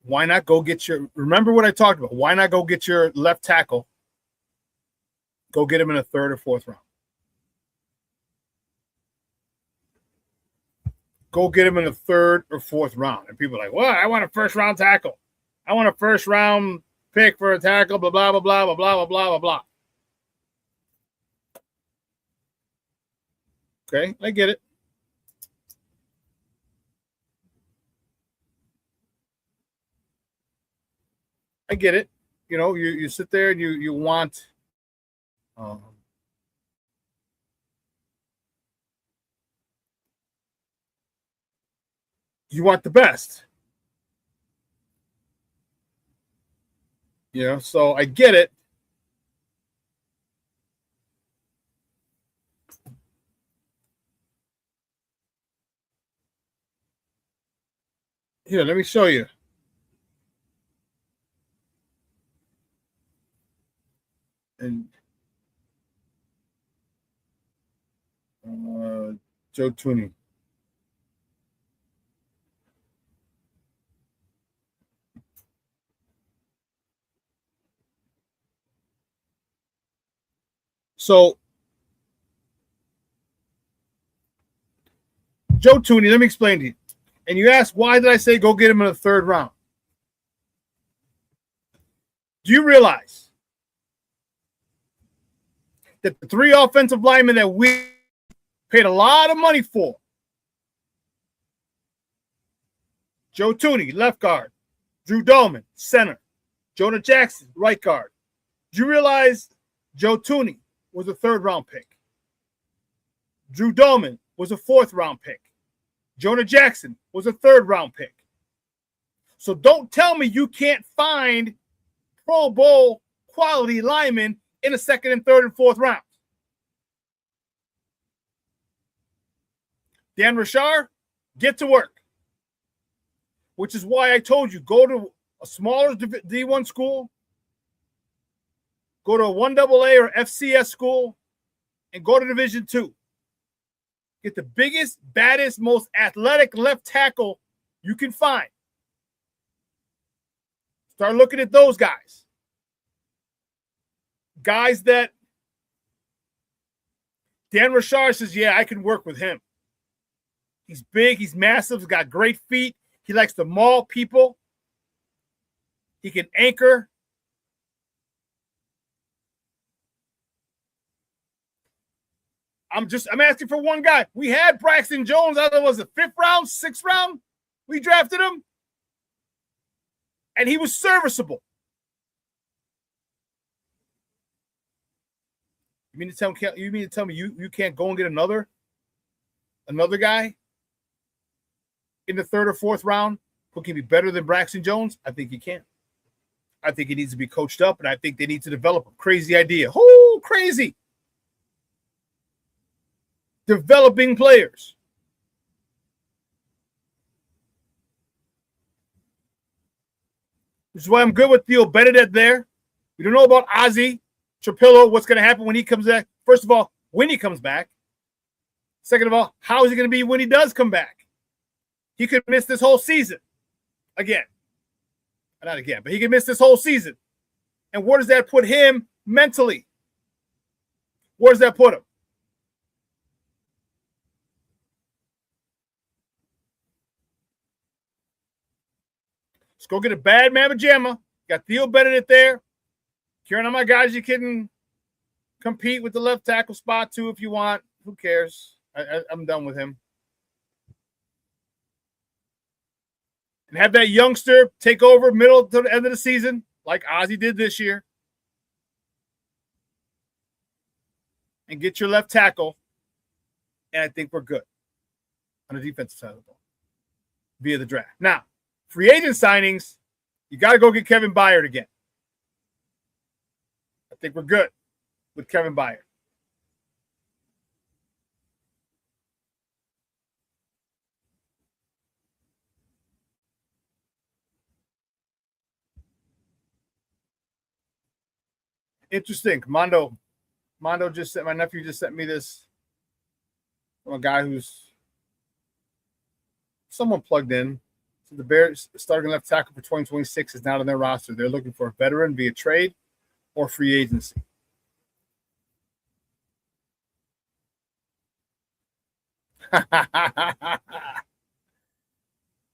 Why not go get remember what I talked about? Why not go get your left tackle? Go get him in a 3rd or 4th round. Go get him in a 3rd or 4th round. And people are like, well, I want a 1st round tackle. I want a 1st round pick for a tackle, blah, blah, blah, blah, blah, blah, blah, blah, blah. Okay, I get it. I get it. You sit there and you want the best. So I get it. Here, let me show you. And Joe Tooney. So, Joe Tooney, let me explain to you. And you ask, why did I say go get him in the 3rd round? Do you realize that the 3 offensive linemen that we paid a lot of money for, Joe Tooney, left guard, Drew Dolman, center, Jonah Jackson, right guard. Do you realize Joe Tooney was a 3rd round pick? Drew Dolman was a 4th round pick. Jonah Jackson was a 3rd round pick. So don't tell me you can't find Pro Bowl quality linemen in the 2nd and 3rd and 4th rounds. Dan Rashard, get to work. Which is why I told you, go to a smaller D1 school, go to a 1AA or FCS school, and go to Division II. Get the biggest, baddest, most athletic left tackle you can find. Start looking at those guys. Guys that Dan Rashard says, yeah, I can work with him. He's big. He's massive. He's got great feet. He likes to maul people. He can anchor. I'm asking for one guy. We had Braxton Jones. I don't know, was it 5th round, 6th round? We drafted him. And he was serviceable. You mean to tell me you can't go and get another guy in the 3rd or 4th round who can be better than Braxton Jones? I think he can. I think he needs to be coached up, and I think they need to develop a crazy idea. Oh, crazy. Developing players. Which is why I'm good with Theo Benedette there. We don't know about Ozzy Trapillo, what's going to happen when he comes back. First of all, when he comes back. Second of all, how is he going to be when he does come back? He could miss this whole season. Again. Not again, but he could miss this whole season. And where does that put him mentally? Where does that put him? Let's go get a bad mamma jamma. Got Theo Benedict there. Kieran, on my guys, you can compete with the left tackle spot too if you want. Who cares? I'm done with him. And have that youngster take over middle to the end of the season like Ozzy did this year. And get your left tackle. And I think we're good on the defensive side of the ball via the draft. Now, free agent signings, you got to go get Kevin Byard again. I think we're good with Kevin Byard. Interesting. Mondo just sent, my nephew just sent me this from a guy who's someone plugged in. So the Bears starting left tackle for 2026 is not on their roster. They're looking for a veteran via trade or free agency.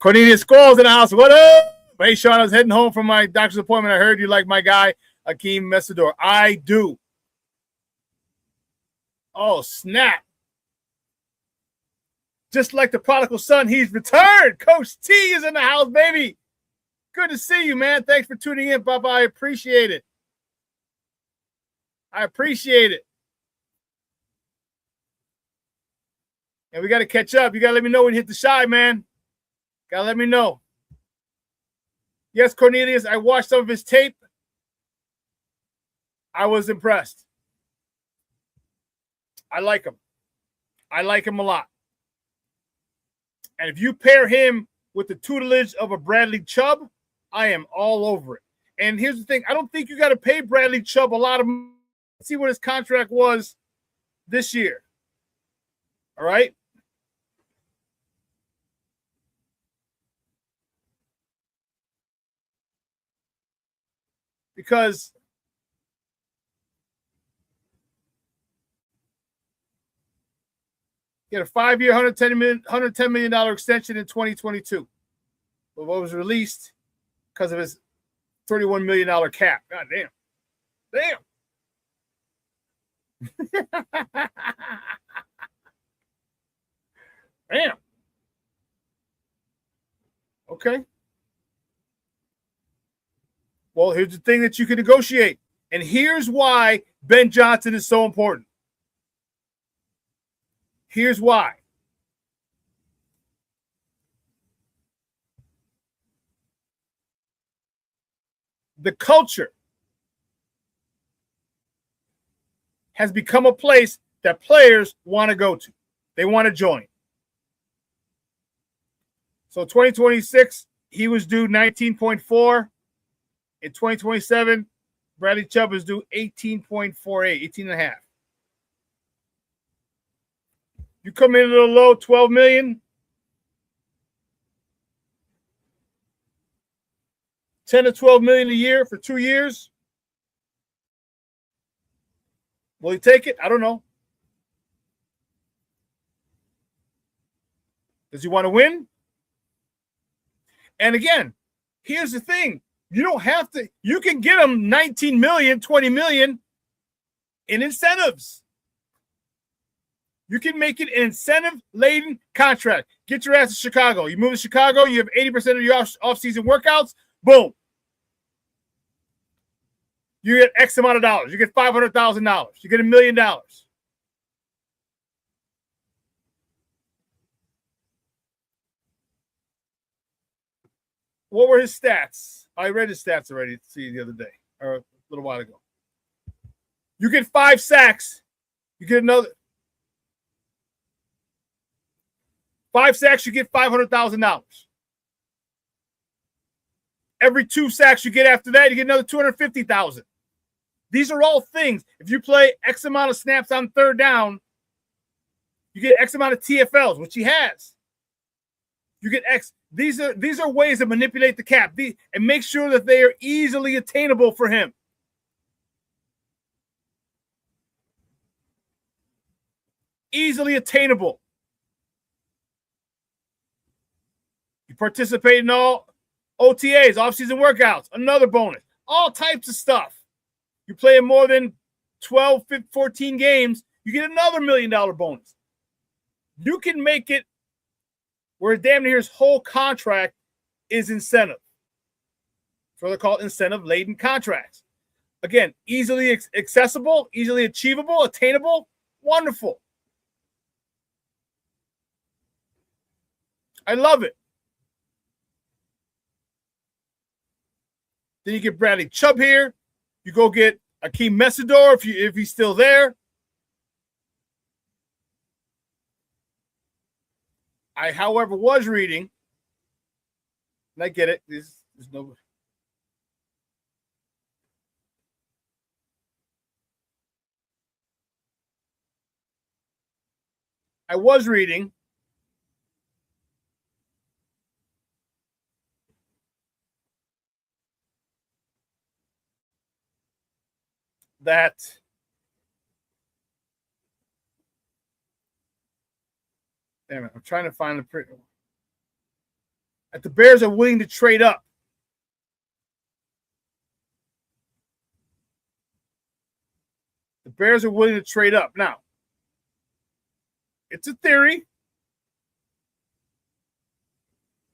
Cornelius Squalls in the house. What up? Hey, Shawn, I was heading home from my doctor's appointment. I heard you like my guy, Akeem Messador. I do. Oh, snap. Just like the prodigal son, he's returned. Coach T is in the house, baby. Good to see you, man. Thanks for tuning in, Papa. I appreciate it. I appreciate it. And we got to catch up. You got to let me know when you hit the shy, man. Got to let me know. Yes, Cornelius, I watched some of his tape. I was impressed. I like him. I like him a lot. And if you pair him with the tutelage of a Bradley Chubb, I am all over it. And here's the thing. I don't think you got to pay Bradley Chubb a lot of money. Let's see what his contract was this year. All right? Because he had a 5-year, $110 million extension in 2022. But what was released because of his $31 million cap. God damn. Damn. Damn. Okay. Well, here's the thing that you can negotiate. And here's why Ben Johnson is so important. Here's why. The culture has become a place that players want to go to. They want to join. So 2026, he was due 19.4. In 2027, Bradley Chubb is due 18.48, 18 and a half. You come in a little low, 12 million. 10 to 12 million a year for 2 years. Will he take it? I don't know. Does he want to win? And again, here's the thing. You don't have to. You can get him 19 million, 20 million in incentives. You can make it an incentive-laden contract. Get your ass to Chicago. You move to Chicago, you have 80% of your off-season workouts. Boom. You get X amount of dollars. You get $500,000. You get $1 million. What were his stats? I read his stats already the other day, or a little while ago. You get 5 sacks. You get another 5 sacks, you get $500,000. Every 2 sacks you get after that, you get another $250,000. These are all things. If you play X amount of snaps on third down, you get X amount of TFLs, which he has. You get X. These are ways to manipulate the cap and make sure that they are easily attainable for him. Easily attainable. You participate in all OTAs, off-season workouts, another bonus. All types of stuff. You play in more than 12, 15, 14 games, you get another $1 million bonus. You can make it where damn near his whole contract is incentive. So they're called incentive-laden contracts. Again, easily accessible, easily achievable, attainable, wonderful. I love it. Then you get Bradley Chubb here. You go get Akeem Messidor if he's still there. I, however, was reading, and I get it. There's no. I was reading that damn it, I'm trying to find the print. That the Bears are willing to trade up. The Bears are willing to trade up. Now, it's a theory.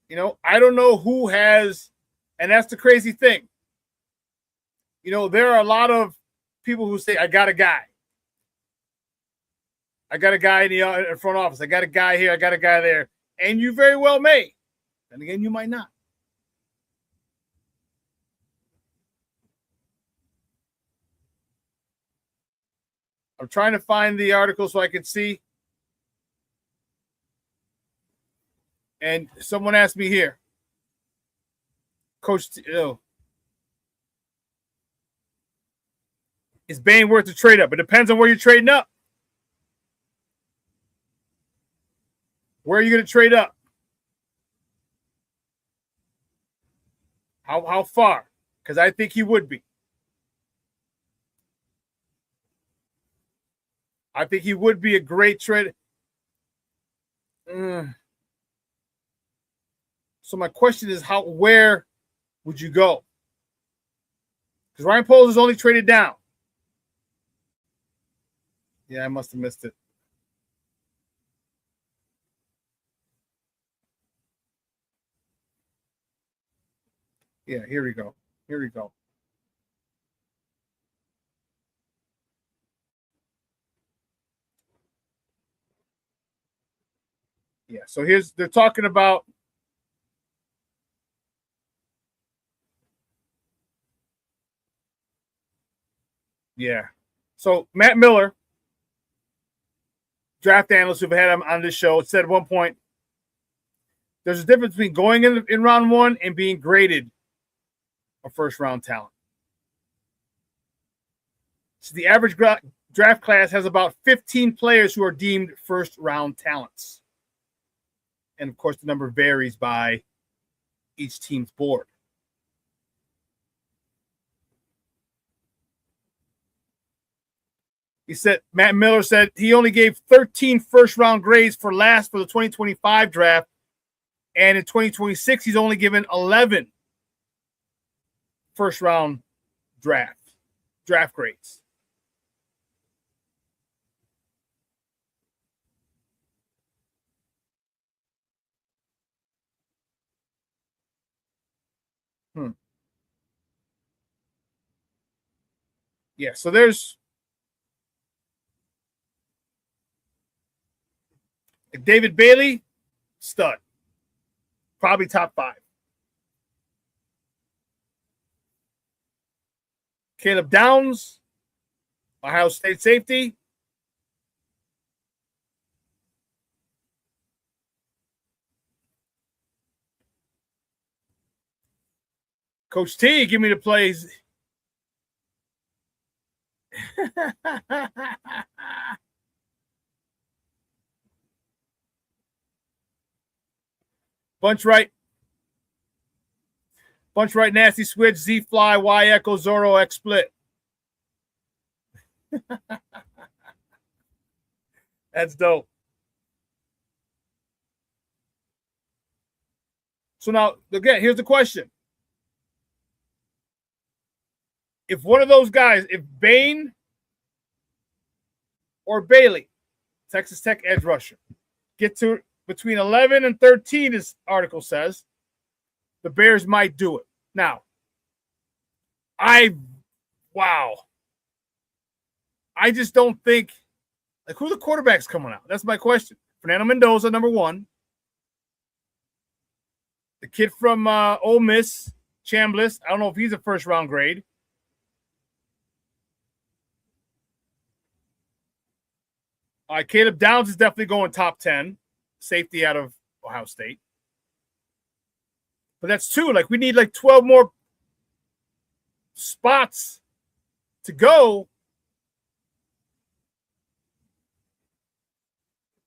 You know, I don't know who has, and that's the crazy thing. You know, there are a lot of people who say, I got a guy. I got a guy in the front office. I got a guy here. I got a guy there. And you very well may. And again, you might not. I'm trying to find the article so I can see. And someone asked me here, Coach, is Bain worth the trade up? It depends on where you're trading up. Where are you going to trade up? How far? Because I think he would be. I think he would be a great trade. So my question is, where would you go? Because Ryan Poles is only traded down. Yeah, I must have missed it. Yeah, here we go. Here we go. Yeah, so they're talking about So Matt Miller, draft analyst who've had him on this show, said at one point, there's a difference between going in round 1 and being graded a first-round talent. So the average draft class has about 15 players who are deemed first-round talents. And, of course, the number varies by each team's board. Matt Miller said he only gave 13 first-round grades for the 2025 draft And in 2026, he's only given 11 first-round draft grades. Yeah, so there's David Bailey, stud. Probably top 5. Caleb Downs, Ohio State safety. Coach T, give me the plays. Bunch right, nasty switch, Z fly, Y echo, Zorro, X split. That's dope. So now, again, here's the question. If one of those guys, if Bain or Bailey, Texas Tech edge rusher, get to between 11 and 13, this article says, the Bears might do it. Now, I just don't think, like, who are the quarterbacks coming out? That's my question. Fernando Mendoza, number 1. The kid from Ole Miss, Chambliss. I don't know if he's a first-round grade. All right, Caleb Downs is definitely going top 10. Safety out of Ohio State. But that's 2. Like, we need like 12 more spots to go.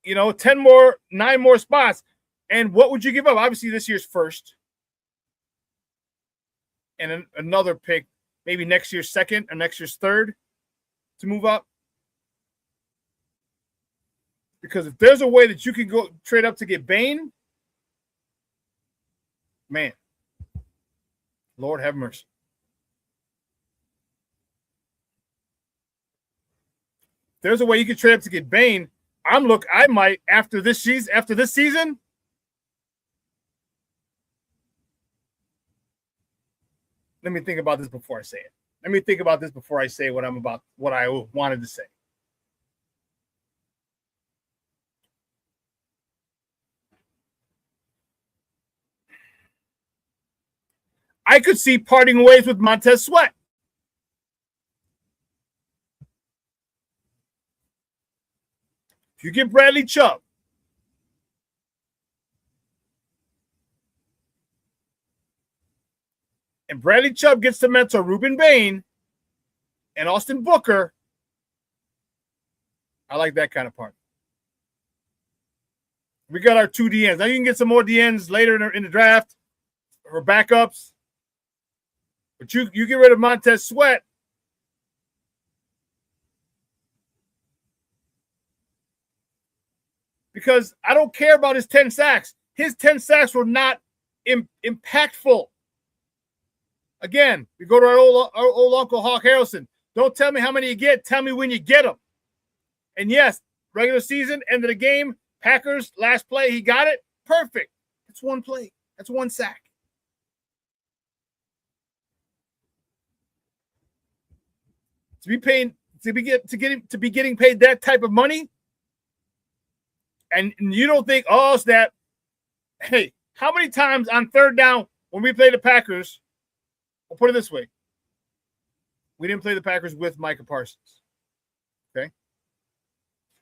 9 more spots. And what would you give up? Obviously, this year's first. And another pick, maybe next year's second or next year's third to move up. Because if there's a way that you can go trade up to get Bain, man, Lord have mercy. If there's a way you can trade up to get Bain, I might after this season. Let me think about this before I say it. Let me think about this before I say what I wanted to say. I could see parting ways with Montez Sweat. If you get Bradley Chubb, and Bradley Chubb gets to mentor Ruben Bain and Austin Booker, I like that kind of part. We got our 2 DNs. Now you can get some more DNs later in the draft or backups. But you get rid of Montez Sweat. Because I don't care about his 10 sacks. His 10 sacks were not impactful. Again, we go to our old Uncle Hawk Harrelson. Don't tell me how many you get. Tell me when you get them. And yes, regular season, end of the game, Packers, last play, he got it. Perfect. That's 1 play. That's 1 sack. To be getting paid that type of money, and you don't think, oh snap, hey, how many times on third down when we play the Packers, I'll put it this way, we didn't play the Packers with Micah Parsons, okay?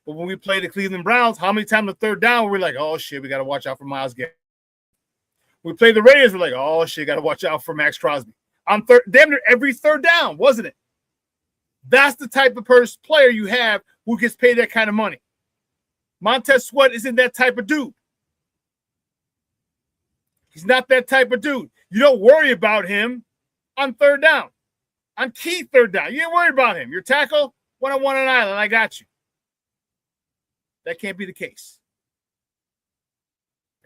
But when we play the Cleveland Browns, how many times on third down we're like, oh shit, we got to watch out for Myles Garrett. We play the Raiders, we're like, oh shit, got to watch out for Max Crosby. On damn near every third down, wasn't it? That's the type of player you have who gets paid that kind of money. Montez Sweat isn't that type of dude. He's not that type of dude. You don't worry about him on third down. On key third down. You ain't worried about him. Your tackle, one-on-one on an island, I got you. That can't be the case.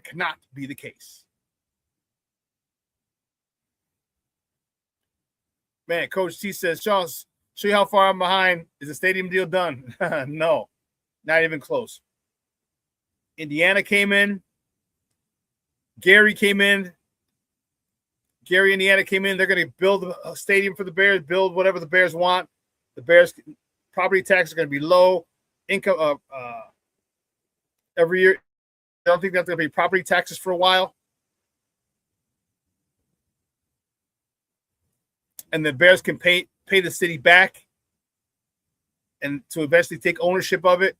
cannot be the case. Man, Coach T says, Shawn, show you how far I'm behind. Is the stadium deal done? No, not even close. Indiana came in. Gary came in. Gary, Indiana came in. They're going to build a stadium for the Bears, build whatever the Bears want. The Bears' property tax is going to be low. Income every year. I don't think that's going to be property taxes for a while. And the Bears can pay the city back and to eventually take ownership of it.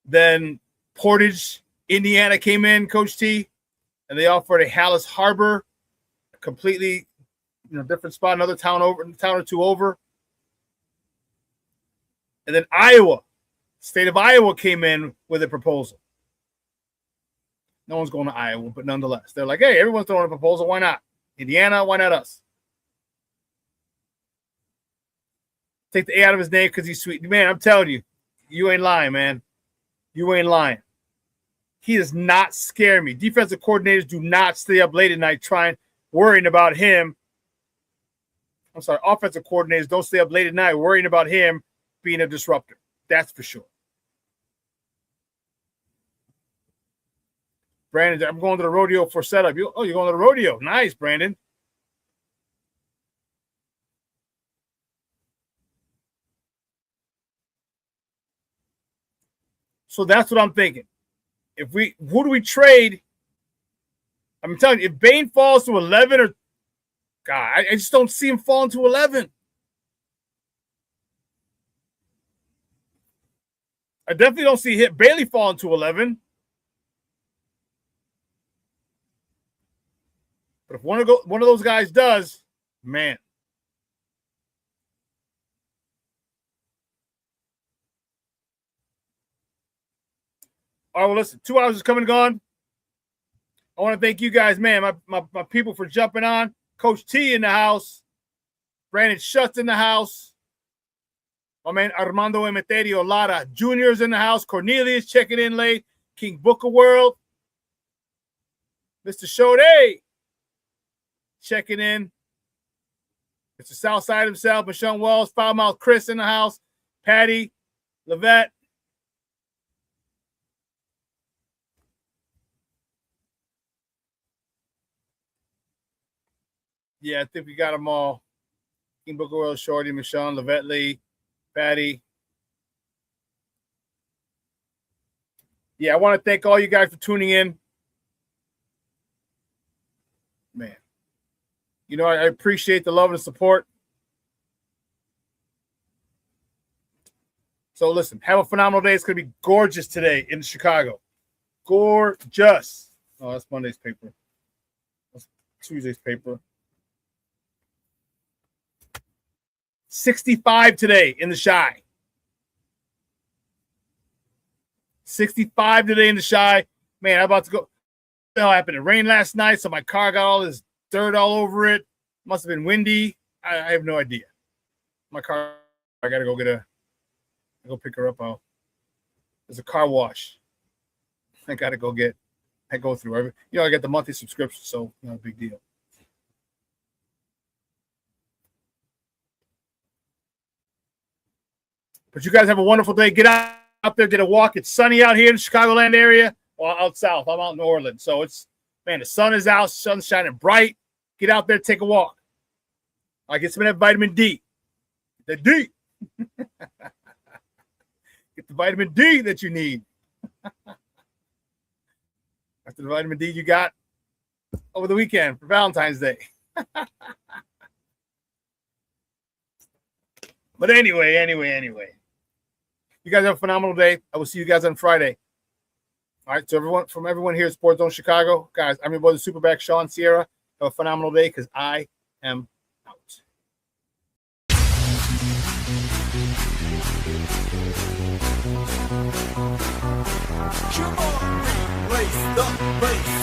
Then Portage, Indiana came in, Coach T, and they offered a Hallis Harbor, a completely different spot, another town or two over. And then Iowa, state of Iowa came in with a proposal. No one's going to Iowa, but nonetheless, they're like, hey, everyone's throwing a proposal. Why not? Indiana, why not us? Take the A out of his name because he's sweet. Man, I'm telling you, you ain't lying, man. You ain't lying. He does not scare me. Defensive coordinators do not stay up late at night worrying about him. I'm sorry, offensive coordinators don't stay up late at night worrying about him being a disruptor. That's for sure. Brandon, I'm going to the rodeo for setup. You're going to the rodeo. Nice, Brandon. So that's what I'm thinking. Who do we trade? I'm telling you, if Bain falls to 11 or God, I just don't see him falling to 11. I definitely don't see Bailey falling to 11. But if one of those guys does, man. All right, well, listen, 2 hours is coming and gone. I want to thank you guys, man, my people for jumping on. Coach T in the house. Brandon Schutz in the house. My man Armando Emeterio Lara Jr. is in the house. Cornelius checking in late. King Booker World. Mr. Shode checking in. Mr. Southside himself. Michelle Wells. Foulmouth Chris in the house. Patty. Levette. Yeah, I think we got them all. King Booker World, Shorty, Michonne, Levette Lee, Patty. Yeah, I want to thank all you guys for tuning in. Man, I appreciate the love and the support. So listen, have a phenomenal day. It's going to be gorgeous today in Chicago. Gorgeous. Oh, that's Monday's paper. That's Tuesday's paper. 65 today in the Chi. 65 today in the Chi. Man, I'm about to go. What the hell happened? It rained last night, so my car got all this dirt all over it. Must have been windy. I have no idea. My car, I got to go pick her up. There's a car wash. I got to go through. I get the monthly subscription, so not a big deal. But you guys have a wonderful day. Get out there, get a walk. It's sunny out here in the Chicagoland area. Well, out south. I'm out in Orland. So the sun is out. Sun's shining bright. Get out there, take a walk. I get some of that vitamin D. The D. Get the vitamin D that you need. After the vitamin D you got over the weekend for Valentine's Day. But anyway. You guys have a phenomenal day. I will see you guys on Friday. All right, so everyone here at Sports Zone Chicago, guys, I'm your boy, the SuperBack, Shawn Sierra. Have a phenomenal day because I am out. Come on, raise the bass.